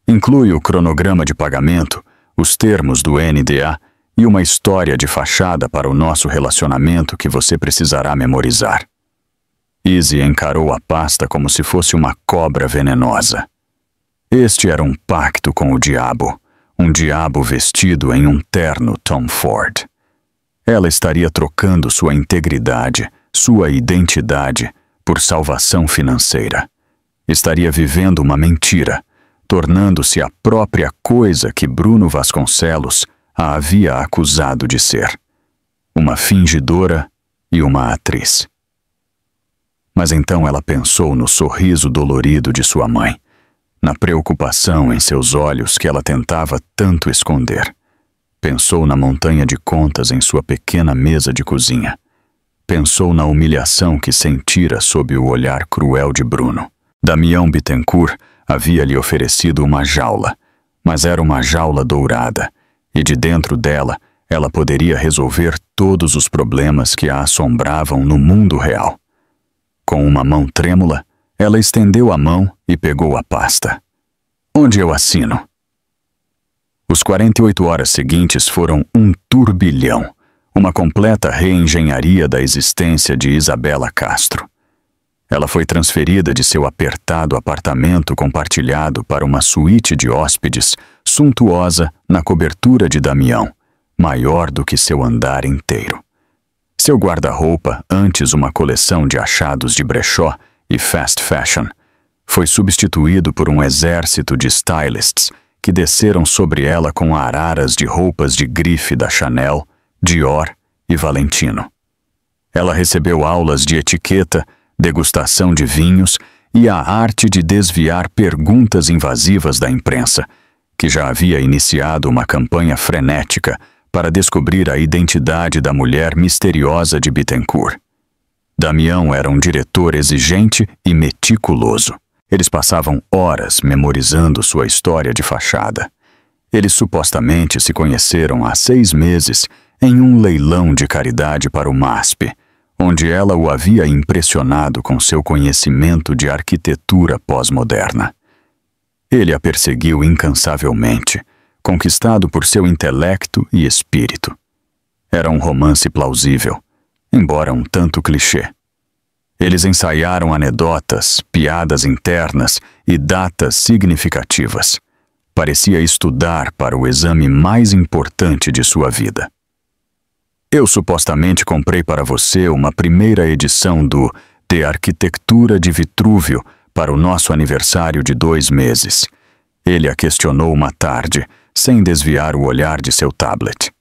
Inclui o cronograma de pagamento, os termos do NDA e uma história de fachada para o nosso relacionamento que você precisará memorizar. Izzy encarou a pasta como se fosse uma cobra venenosa. Este era um pacto com o diabo, um diabo vestido em um terno Tom Ford. Ela estaria trocando sua integridade, sua identidade, por salvação financeira. Estaria vivendo uma mentira, tornando-se a própria coisa que Bruno Vasconcelos a havia acusado de ser: uma fingidora e uma atriz. Mas então ela pensou no sorriso dolorido de sua mãe, na preocupação em seus olhos que ela tentava tanto esconder. Pensou na montanha de contas em sua pequena mesa de cozinha. Pensou na humilhação que sentira sob o olhar cruel de Bruno. Damião Bittencourt havia lhe oferecido uma jaula, mas era uma jaula dourada, e de dentro dela ela poderia resolver todos os problemas que a assombravam no mundo real. Com uma mão trêmula, ela estendeu a mão e pegou a pasta. Onde eu assino? Os 48 horas seguintes foram um turbilhão, uma completa reengenharia da existência de Isabela Castro. Ela foi transferida de seu apertado apartamento compartilhado para uma suíte de hóspedes suntuosa na cobertura de Damião, maior do que seu andar inteiro. Seu guarda-roupa, antes uma coleção de achados de brechó e fast fashion, foi substituído por um exército de stylists que desceram sobre ela com araras de roupas de grife da Chanel, Dior e Valentino. Ela recebeu aulas de etiqueta, degustação de vinhos e a arte de desviar perguntas invasivas da imprensa, que já havia iniciado uma campanha frenética para descobrir a identidade da mulher misteriosa de Bittencourt. Damião era um diretor exigente e meticuloso. Eles passavam horas memorizando sua história de fachada. Eles supostamente se conheceram há 6 meses em um leilão de caridade para o MASP, onde ela o havia impressionado com seu conhecimento de arquitetura pós-moderna. Ele a perseguiu incansavelmente, conquistado por seu intelecto e espírito. Era um romance plausível, embora um tanto clichê. Eles ensaiaram anedotas, piadas internas e datas significativas. Parecia estudar para o exame mais importante de sua vida. Eu supostamente comprei para você uma primeira edição do De Arquitectura de Vitrúvio para o nosso aniversário de 2 meses. Ele a questionou uma tarde, sem desviar o olhar de seu tablet.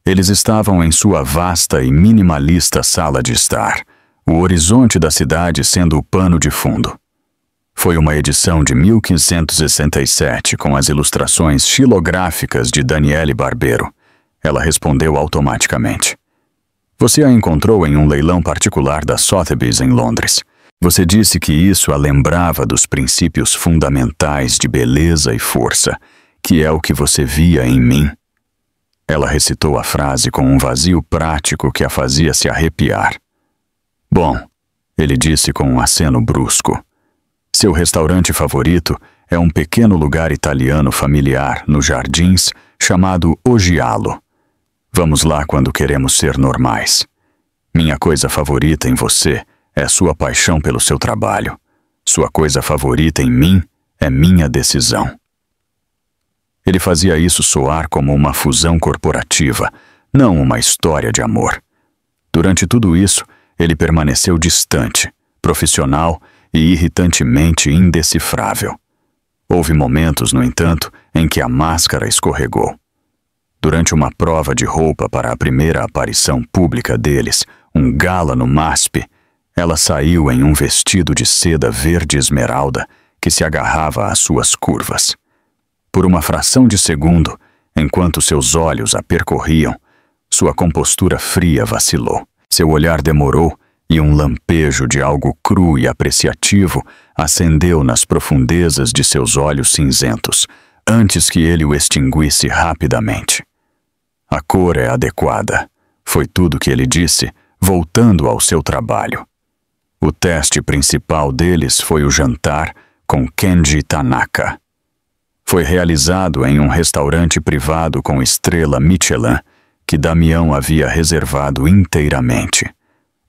Eles estavam em sua vasta e minimalista sala de estar, o horizonte da cidade sendo o pano de fundo. Foi uma edição de 1567 com as ilustrações xilográficas de Daniele Barbero. Ela respondeu automaticamente. Você a encontrou em um leilão particular da Sotheby's em Londres. Você disse que isso a lembrava dos princípios fundamentais de beleza e força, que é o que você via em mim. Ela recitou a frase com um vazio prático que a fazia se arrepiar. Bom, ele disse com um aceno brusco. Seu restaurante favorito é um pequeno lugar italiano familiar nos Jardins chamado O Giallo. Vamos lá quando queremos ser normais. Minha coisa favorita em você é sua paixão pelo seu trabalho. Sua coisa favorita em mim é minha decisão. Ele fazia isso soar como uma fusão corporativa, não uma história de amor. Durante tudo isso, ele permaneceu distante, profissional e irritantemente indecifrável. Houve momentos, no entanto, em que a máscara escorregou. Durante uma prova de roupa para a primeira aparição pública deles, um gala no MASP, ela saiu em um vestido de seda verde esmeralda que se agarrava às suas curvas. Por uma fração de segundo, enquanto seus olhos a percorriam, sua compostura fria vacilou. Seu olhar demorou e um lampejo de algo cru e apreciativo acendeu nas profundezas de seus olhos cinzentos, antes que ele o extinguisse rapidamente. A cor é adequada, foi tudo que ele disse, voltando ao seu trabalho. O teste principal deles foi o jantar com Kenji Tanaka. Foi realizado em um restaurante privado com estrela Michelin, que Damião havia reservado inteiramente.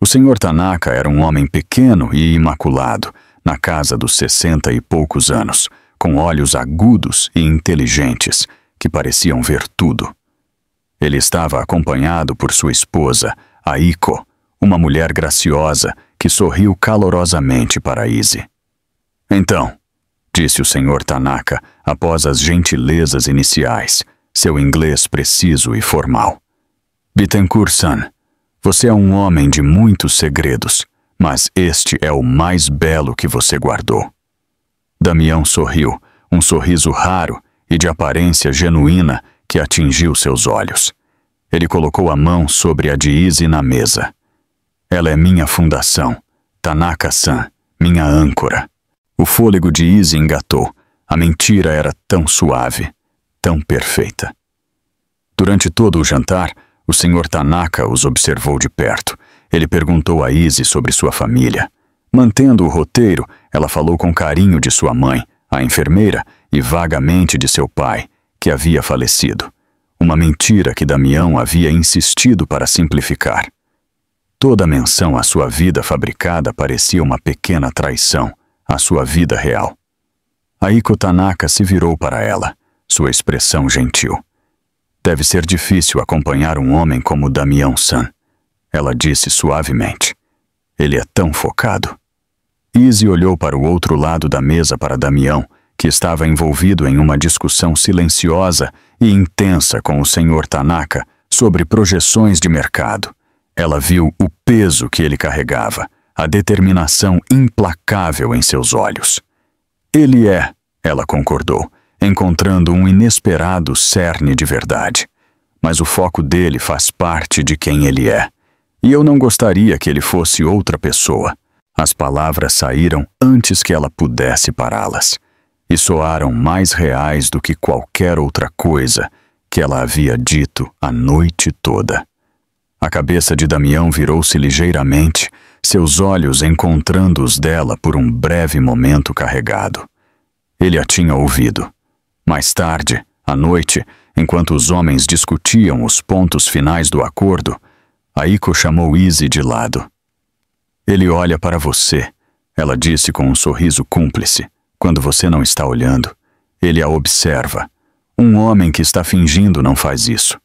O Sr. Tanaka era um homem pequeno e imaculado, na casa dos 60 e poucos anos, com olhos agudos e inteligentes, que pareciam ver tudo. Ele estava acompanhado por sua esposa, Aiko, uma mulher graciosa que sorriu calorosamente para Izzy. Então, disse o Sr. Tanaka após as gentilezas iniciais, seu inglês preciso e formal. Bittencourt-san, você é um homem de muitos segredos, mas este é o mais belo que você guardou. Damião sorriu, um sorriso raro e de aparência genuína que atingiu seus olhos. Ele colocou a mão sobre a de Izzy na mesa. Ela é minha fundação, Tanaka-san, minha âncora. O fôlego de Izzy engatou. A mentira era tão suave, tão perfeita. Durante todo o jantar, o Sr. Tanaka os observou de perto. Ele perguntou a Izzy sobre sua família. Mantendo o roteiro, ela falou com carinho de sua mãe, a enfermeira, e vagamente de seu pai, que havia falecido. Uma mentira que Damião havia insistido para simplificar. Toda menção à sua vida fabricada parecia uma pequena traição à sua vida real. Aiko Tanaka se virou para ela, sua expressão gentil. Deve ser difícil acompanhar um homem como Damião-san, ela disse suavemente. Ele é tão focado. Izzy olhou para o outro lado da mesa para Damião, que estava envolvido em uma discussão silenciosa e intensa com o Sr. Tanaka sobre projeções de mercado. Ela viu o peso que ele carregava, a determinação implacável em seus olhos. Ele é, ela concordou, encontrando um inesperado cerne de verdade. Mas o foco dele faz parte de quem ele é. E eu não gostaria que ele fosse outra pessoa. As palavras saíram antes que ela pudesse pará-las. E soaram mais reais do que qualquer outra coisa que ela havia dito a noite toda. A cabeça de Damião virou-se ligeiramente, seus olhos encontrando os dela por um breve momento carregado. Ele a tinha ouvido. Mais tarde, à noite, enquanto os homens discutiam os pontos finais do acordo, Aiko chamou Izzy de lado. Ele olha para você, ela disse com um sorriso cúmplice. Quando você não está olhando, ele a observa. Um homem que está fingindo não faz isso.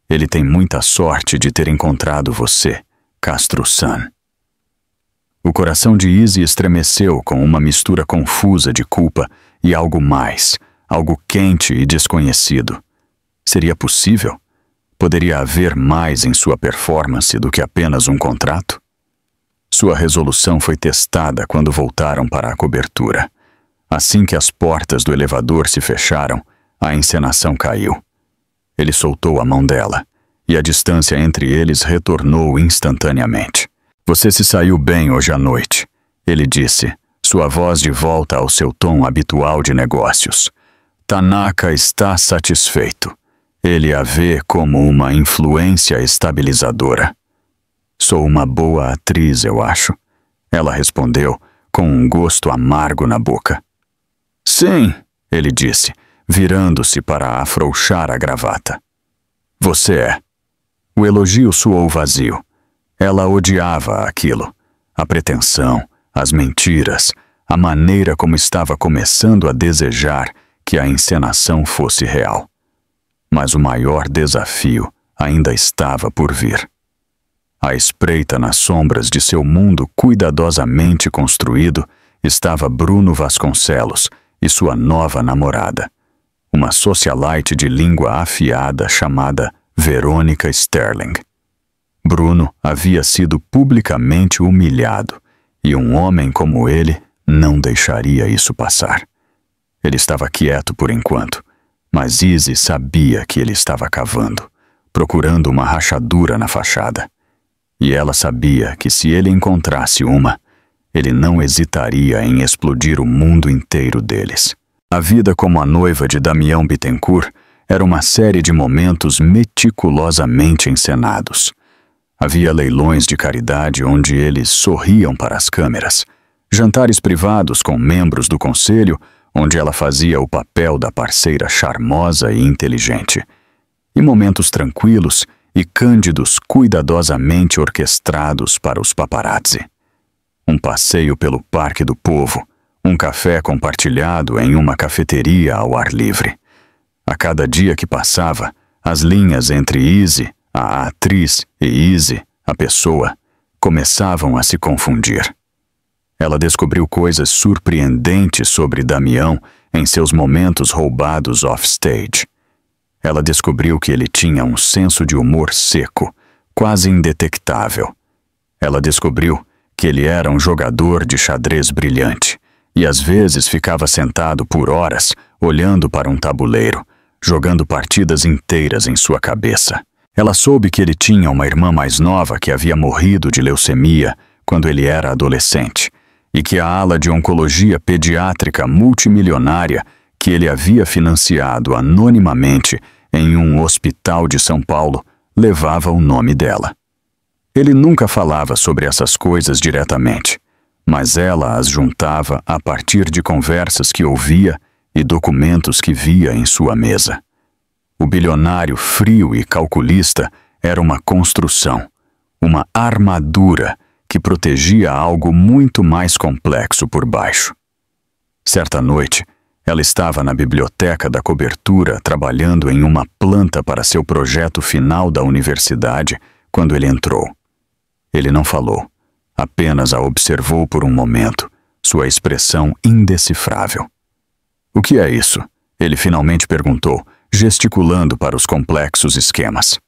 Ele tem muita sorte de ter encontrado você, Castro-san. O coração de Izzy estremeceu com uma mistura confusa de culpa e algo mais, algo quente e desconhecido. Seria possível? Poderia haver mais em sua performance do que apenas um contrato? Sua resolução foi testada quando voltaram para a cobertura. Assim que as portas do elevador se fecharam, a encenação caiu. Ele soltou a mão dela, e a distância entre eles retornou instantaneamente. Você se saiu bem hoje à noite, ele disse, sua voz de volta ao seu tom habitual de negócios. Tanaka está satisfeito. Ele a vê como uma influência estabilizadora. Sou uma boa atriz, eu acho, ela respondeu, com um gosto amargo na boca. Sim, ele disse, virando-se para afrouxar a gravata. Você é. O elogio soou vazio. Ela odiava aquilo. A pretensão, as mentiras, a maneira como estava começando a desejar que a encenação fosse real. Mas o maior desafio ainda estava por vir. À espreita nas sombras de seu mundo cuidadosamente construído estava Bruno Vasconcelos e sua nova namorada, uma socialite de língua afiada chamada Verônica Sterling. Bruno havia sido publicamente humilhado, e um homem como ele não deixaria isso passar. Ele estava quieto por enquanto, mas Izzy sabia que ele estava cavando, procurando uma rachadura na fachada. E ela sabia que se ele encontrasse uma, ele não hesitaria em explodir o mundo inteiro deles. A vida como a noiva de Damião Bittencourt era uma série de momentos meticulosamente encenados. Havia leilões de caridade onde eles sorriam para as câmeras, jantares privados com membros do conselho onde ela fazia o papel da parceira charmosa e inteligente, e momentos tranquilos e cândidos cuidadosamente orquestrados para os paparazzi. Um passeio pelo Parque do Povo, um café compartilhado em uma cafeteria ao ar livre. A cada dia que passava, as linhas entre Izzy, a atriz, e Izzy, a pessoa, começavam a se confundir. Ela descobriu coisas surpreendentes sobre Damião em seus momentos roubados offstage. Ela descobriu que ele tinha um senso de humor seco, quase indetectável. Ela descobriu que ele era um jogador de xadrez brilhante e às vezes ficava sentado por horas olhando para um tabuleiro, jogando partidas inteiras em sua cabeça. Ela soube que ele tinha uma irmã mais nova que havia morrido de leucemia quando ele era adolescente e que a ala de oncologia pediátrica multimilionária que ele havia financiado anonimamente em um hospital de São Paulo levava o nome dela. Ele nunca falava sobre essas coisas diretamente, mas ela as juntava a partir de conversas que ouvia e documentos que via em sua mesa. O bilionário frio e calculista era uma construção, uma armadura que protegia algo muito mais complexo por baixo. Certa noite, ela estava na biblioteca da cobertura trabalhando em uma planta para seu projeto final da universidade quando ele entrou. Ele não falou, apenas a observou por um momento, sua expressão indecifrável. "O que é isso?" ele finalmente perguntou, gesticulando para os complexos esquemas.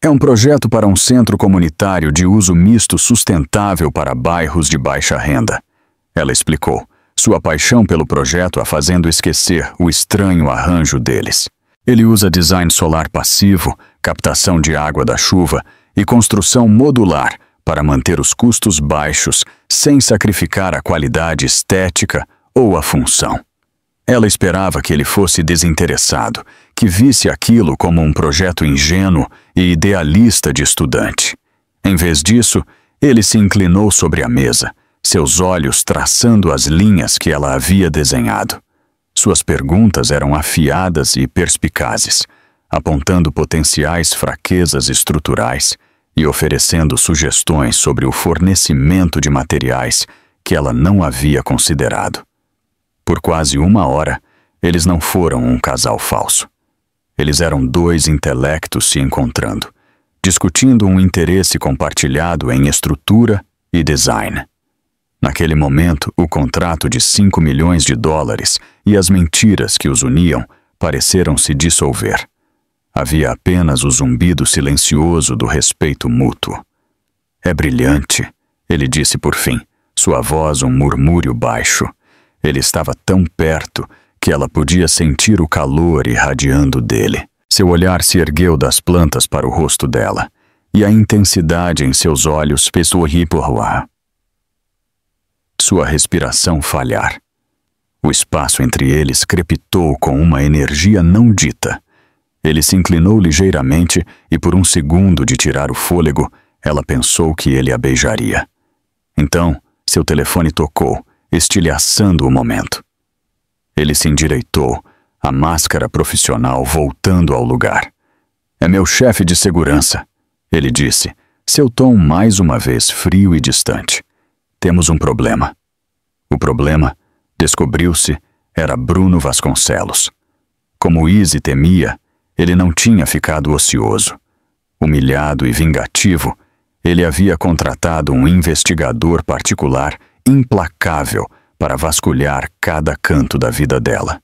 "É um projeto para um centro comunitário de uso misto sustentável para bairros de baixa renda", ela explicou, sua paixão pelo projeto a fazendo esquecer o estranho arranjo deles. "Ele usa design solar passivo, captação de água da chuva e construção modular para manter os custos baixos sem sacrificar a qualidade estética ou a função." Ela esperava que ele fosse desinteressado, que visse aquilo como um projeto ingênuo e idealista de estudante. Em vez disso, ele se inclinou sobre a mesa, seus olhos traçando as linhas que ela havia desenhado. Suas perguntas eram afiadas e perspicazes, apontando potenciais fraquezas estruturais e oferecendo sugestões sobre o fornecimento de materiais que ela não havia considerado. Por quase 1 hora, eles não foram um casal falso. Eles eram dois intelectos se encontrando, discutindo um interesse compartilhado em estrutura e design. Naquele momento, o contrato de $5 milhões e as mentiras que os uniam pareceram se dissolver. Havia apenas o zumbido silencioso do respeito mútuo. "É brilhante", ele disse por fim, sua voz um murmúrio baixo. Ele estava tão perto que ela podia sentir o calor irradiando dele. Seu olhar se ergueu das plantas para o rosto dela, e a intensidade em seus olhos fez sorrir por lá. Sua respiração falhar. O espaço entre eles crepitou com uma energia não dita. Ele se inclinou ligeiramente e por um segundo de tirar o fôlego, ela pensou que ele a beijaria. Então, seu telefone tocou, estilhaçando o momento. Ele se endireitou, a máscara profissional voltando ao lugar. "É meu chefe de segurança", ele disse, seu tom mais uma vez frio e distante. "Temos um problema." O problema, descobriu-se, era Bruno Vasconcelos. Como Izzy temia, ele não tinha ficado ocioso. Humilhado e vingativo, ele havia contratado um investigador particular implacável para vasculhar cada canto da vida dela.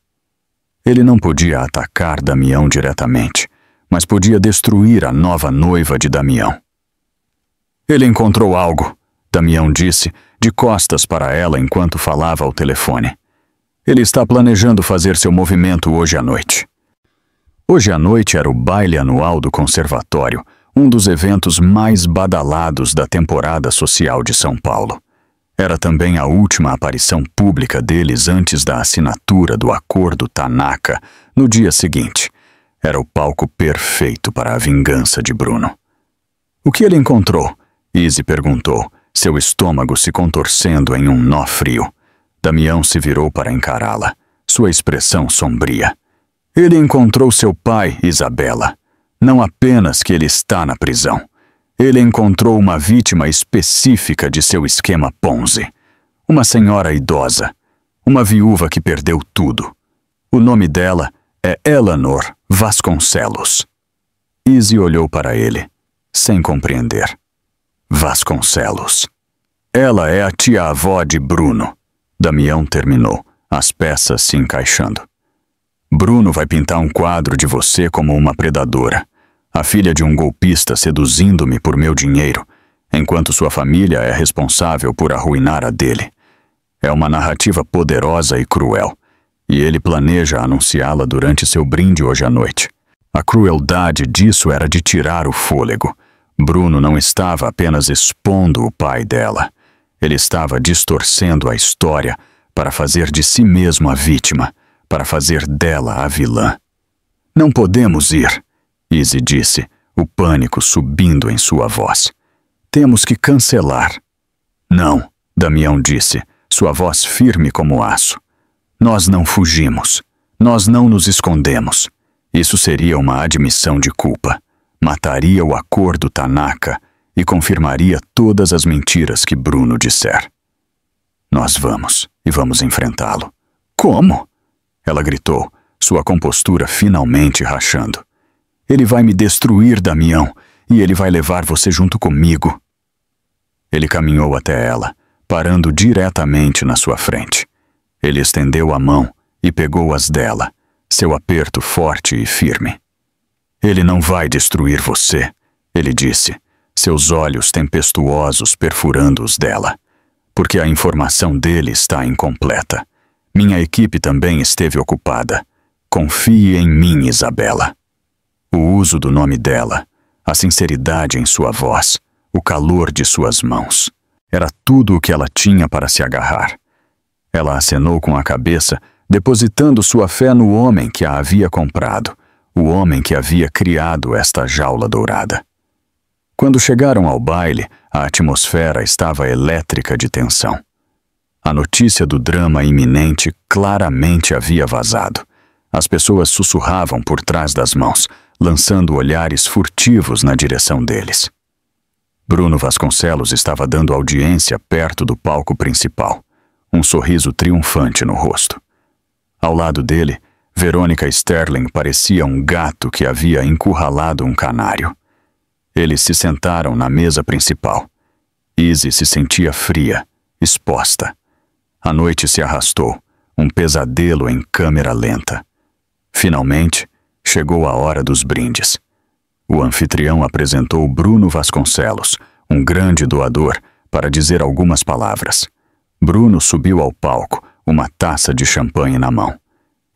Ele não podia atacar Damião diretamente, mas podia destruir a nova noiva de Damião. "Ele encontrou algo", Damião disse, de costas para ela enquanto falava ao telefone. "Ele está planejando fazer seu movimento hoje à noite." Hoje à noite era o baile anual do conservatório, um dos eventos mais badalados da temporada social de São Paulo. Era também a última aparição pública deles antes da assinatura do Acordo Tanaka no dia seguinte. Era o palco perfeito para a vingança de Bruno. "O que ele encontrou?" Izzy perguntou, seu estômago se contorcendo em um nó frio. Damião se virou para encará-la, sua expressão sombria. "Ele encontrou seu pai, Isabela. Não apenas que ele está na prisão. Ele encontrou uma vítima específica de seu esquema Ponzi. Uma senhora idosa. Uma viúva que perdeu tudo. O nome dela é Eleanor Vasconcelos." Izzy olhou para ele, sem compreender. Vasconcelos. Ela é a tia-avó de Bruno. Damião terminou, as peças se encaixando. Bruno vai pintar um quadro de você como uma predadora, a filha de um golpista seduzindo-me por meu dinheiro, enquanto sua família é responsável por arruinar a dele. É uma narrativa poderosa e cruel, e ele planeja anunciá-la durante seu brinde hoje à noite. A crueldade disso era de tirar o fôlego. Bruno não estava apenas expondo o pai dela. Ele estava distorcendo a história para fazer de si mesmo a vítima, para fazer dela a vilã. Não podemos ir, Izzy disse, o pânico subindo em sua voz. Temos que cancelar. Não, Damião disse, sua voz firme como aço. Nós não fugimos. Nós não nos escondemos. Isso seria uma admissão de culpa. Mataria o acordo Tanaka e confirmaria todas as mentiras que Bruno disser. Nós vamos, e vamos enfrentá-lo. Como? Ela gritou, sua compostura finalmente rachando. Ele vai me destruir, Damião, e ele vai levar você junto comigo. Ele caminhou até ela, parando diretamente na sua frente. Ele estendeu a mão e pegou as dela, seu aperto forte e firme. Ele não vai destruir você, ele disse, seus olhos tempestuosos perfurando os dela, porque a informação dele está incompleta. Minha equipe também esteve ocupada. Confie em mim, Isabela. O uso do nome dela, a sinceridade em sua voz, o calor de suas mãos. Era tudo o que ela tinha para se agarrar. Ela acenou com a cabeça, depositando sua fé no homem que a havia comprado, o homem que havia criado esta jaula dourada. Quando chegaram ao baile, a atmosfera estava elétrica de tensão. A notícia do drama iminente claramente havia vazado. As pessoas sussurravam por trás das mãos, lançando olhares furtivos na direção deles. Bruno Vasconcelos estava dando audiência perto do palco principal, um sorriso triunfante no rosto. Ao lado dele, Verônica Sterling parecia um gato que havia encurralado um canário. Eles se sentaram na mesa principal. Izzy se sentia fria, exposta. A noite se arrastou, um pesadelo em câmera lenta. Finalmente, chegou a hora dos brindes. O anfitrião apresentou Bruno Vasconcelos, um grande doador, para dizer algumas palavras. Bruno subiu ao palco, uma taça de champanhe na mão.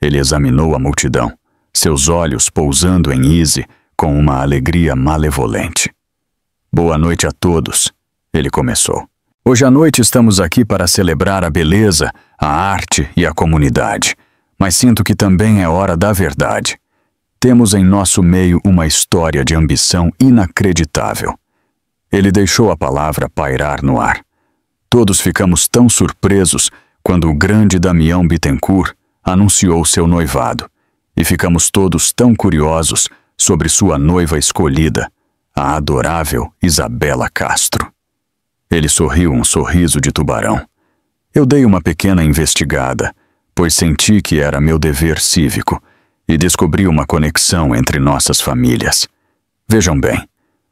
Ele examinou a multidão, seus olhos pousando em Izzy com uma alegria malevolente. Boa noite a todos, ele começou. Hoje à noite estamos aqui para celebrar a beleza, a arte e a comunidade, mas sinto que também é hora da verdade. Temos em nosso meio uma história de ambição inacreditável. Ele deixou a palavra pairar no ar. Todos ficamos tão surpresos quando o grande Damião Bittencourt anunciou seu noivado, e ficamos todos tão curiosos sobre sua noiva escolhida, a adorável Isabela Castro. Ele sorriu um sorriso de tubarão. Eu dei uma pequena investigada, pois senti que era meu dever cívico, e descobri uma conexão entre nossas famílias. Vejam bem,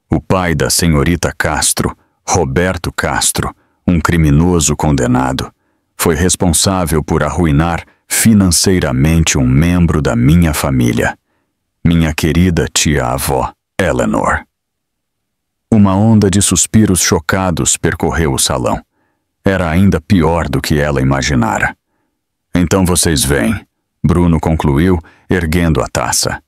o pai da senhorita Castro, Roberto Castro, um criminoso condenado, foi responsável por arruinar financeiramente um membro da minha família, minha querida tia-avó, Eleanor. Uma onda de suspiros chocados percorreu o salão. Era ainda pior do que ela imaginara. Então vocês veem, Bruno concluiu, erguendo a taça.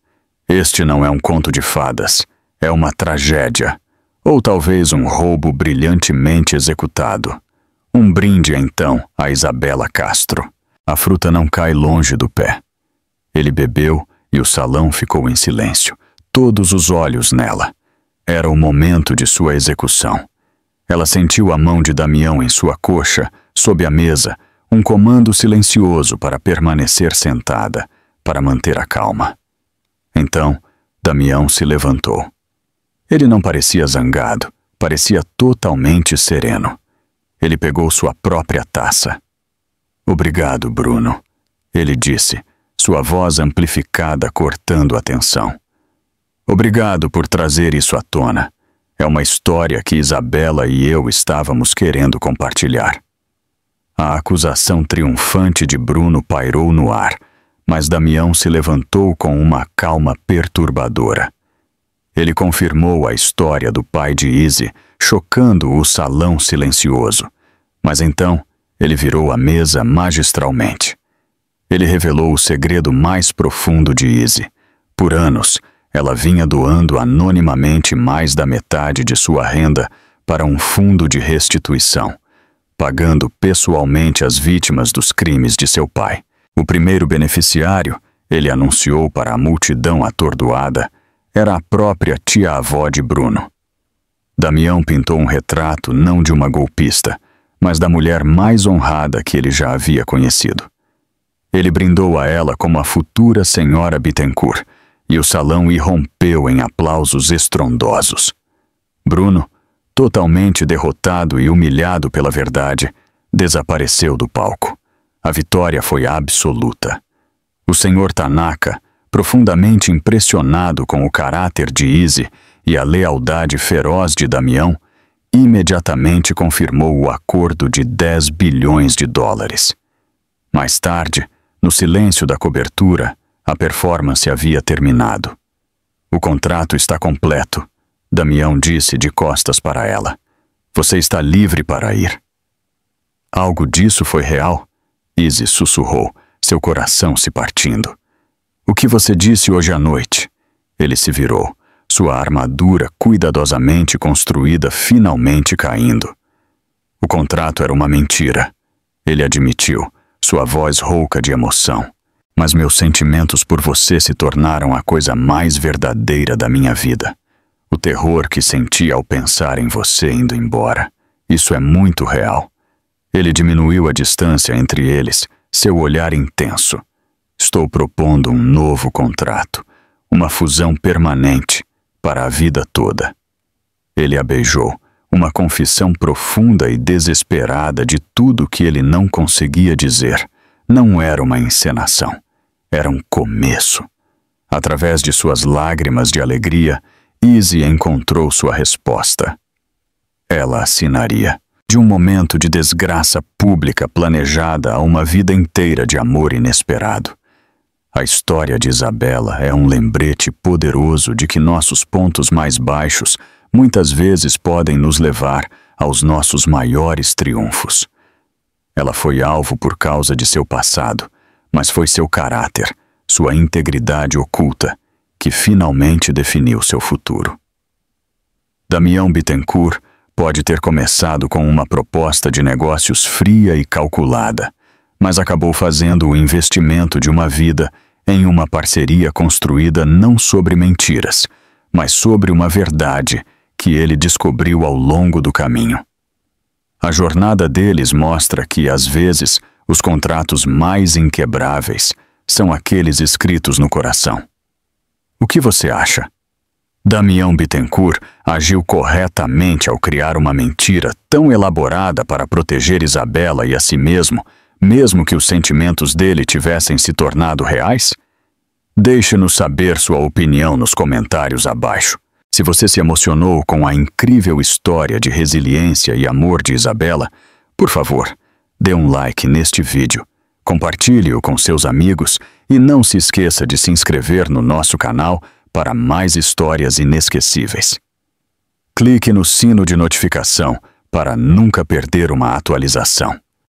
Este não é um conto de fadas, é uma tragédia, ou talvez um roubo brilhantemente executado. Um brinde, então, a Isabela Castro. A fruta não cai longe do pé. Ele bebeu e o salão ficou em silêncio, todos os olhos nela. Era o momento de sua execução. Ela sentiu a mão de Damião em sua coxa, sob a mesa, um comando silencioso para permanecer sentada, para manter a calma. Então, Damião se levantou. Ele não parecia zangado, parecia totalmente sereno. Ele pegou sua própria taça. Obrigado, Bruno, ele disse, sua voz amplificada cortando a tensão. Obrigado por trazer isso à tona. É uma história que Isabela e eu estávamos querendo compartilhar. A acusação triunfante de Bruno pairou no ar, mas Damião se levantou com uma calma perturbadora. Ele confirmou a história do pai de Izzy, chocando o salão silencioso. Mas então, ele virou a mesa magistralmente. Ele revelou o segredo mais profundo de Izzy. Por anos, ela vinha doando anonimamente mais da metade de sua renda para um fundo de restituição, pagando pessoalmente as vítimas dos crimes de seu pai. O primeiro beneficiário, ele anunciou para a multidão atordoada, era a própria tia-avó de Bruno. Damião pintou um retrato não de uma golpista, mas da mulher mais honrada que ele já havia conhecido. Ele brindou a ela como a futura senhora Bittencourt, e o salão irrompeu em aplausos estrondosos. Bruno, totalmente derrotado e humilhado pela verdade, desapareceu do palco. A vitória foi absoluta. O senhor Tanaka, profundamente impressionado com o caráter de Izzy e a lealdade feroz de Damião, imediatamente confirmou o acordo de 10 bilhões de dólares. Mais tarde, no silêncio da cobertura, a performance havia terminado. O contrato está completo, Damião disse de costas para ela. Você está livre para ir. Algo disso foi real? Izzy sussurrou, seu coração se partindo. O que você disse hoje à noite? Ele se virou, sua armadura cuidadosamente construída finalmente caindo. O contrato era uma mentira. Ele admitiu, sua voz rouca de emoção. Mas meus sentimentos por você se tornaram a coisa mais verdadeira da minha vida. O terror que senti ao pensar em você indo embora. Isso é muito real. Ele diminuiu a distância entre eles, seu olhar intenso. Estou propondo um novo contrato, uma fusão permanente, para a vida toda. Ele a beijou, uma confissão profunda e desesperada de tudo que ele não conseguia dizer. Não era uma encenação. Era um começo. Através de suas lágrimas de alegria, Izzy encontrou sua resposta. Ela assinaria. De um momento de desgraça pública planejada a uma vida inteira de amor inesperado. A história de Isabela é um lembrete poderoso de que nossos pontos mais baixos muitas vezes podem nos levar aos nossos maiores triunfos. Ela foi alvo por causa de seu passado, mas foi seu caráter, sua integridade oculta, que finalmente definiu seu futuro. Damião Bittencourt pode ter começado com uma proposta de negócios fria e calculada, mas acabou fazendo o investimento de uma vida em uma parceria construída não sobre mentiras, mas sobre uma verdade que ele descobriu ao longo do caminho. A jornada deles mostra que, às vezes, os contratos mais inquebráveis são aqueles escritos no coração. O que você acha? Damião Bittencourt agiu corretamente ao criar uma mentira tão elaborada para proteger Isabela e a si mesmo que os sentimentos dele tivessem se tornado reais? Deixe-nos saber sua opinião nos comentários abaixo. Se você se emocionou com a incrível história de resiliência e amor de Isabela, por favor, dê um like neste vídeo, compartilhe-o com seus amigos e não se esqueça de se inscrever no nosso canal para mais histórias inesquecíveis. Clique no sino de notificação para nunca perder uma atualização.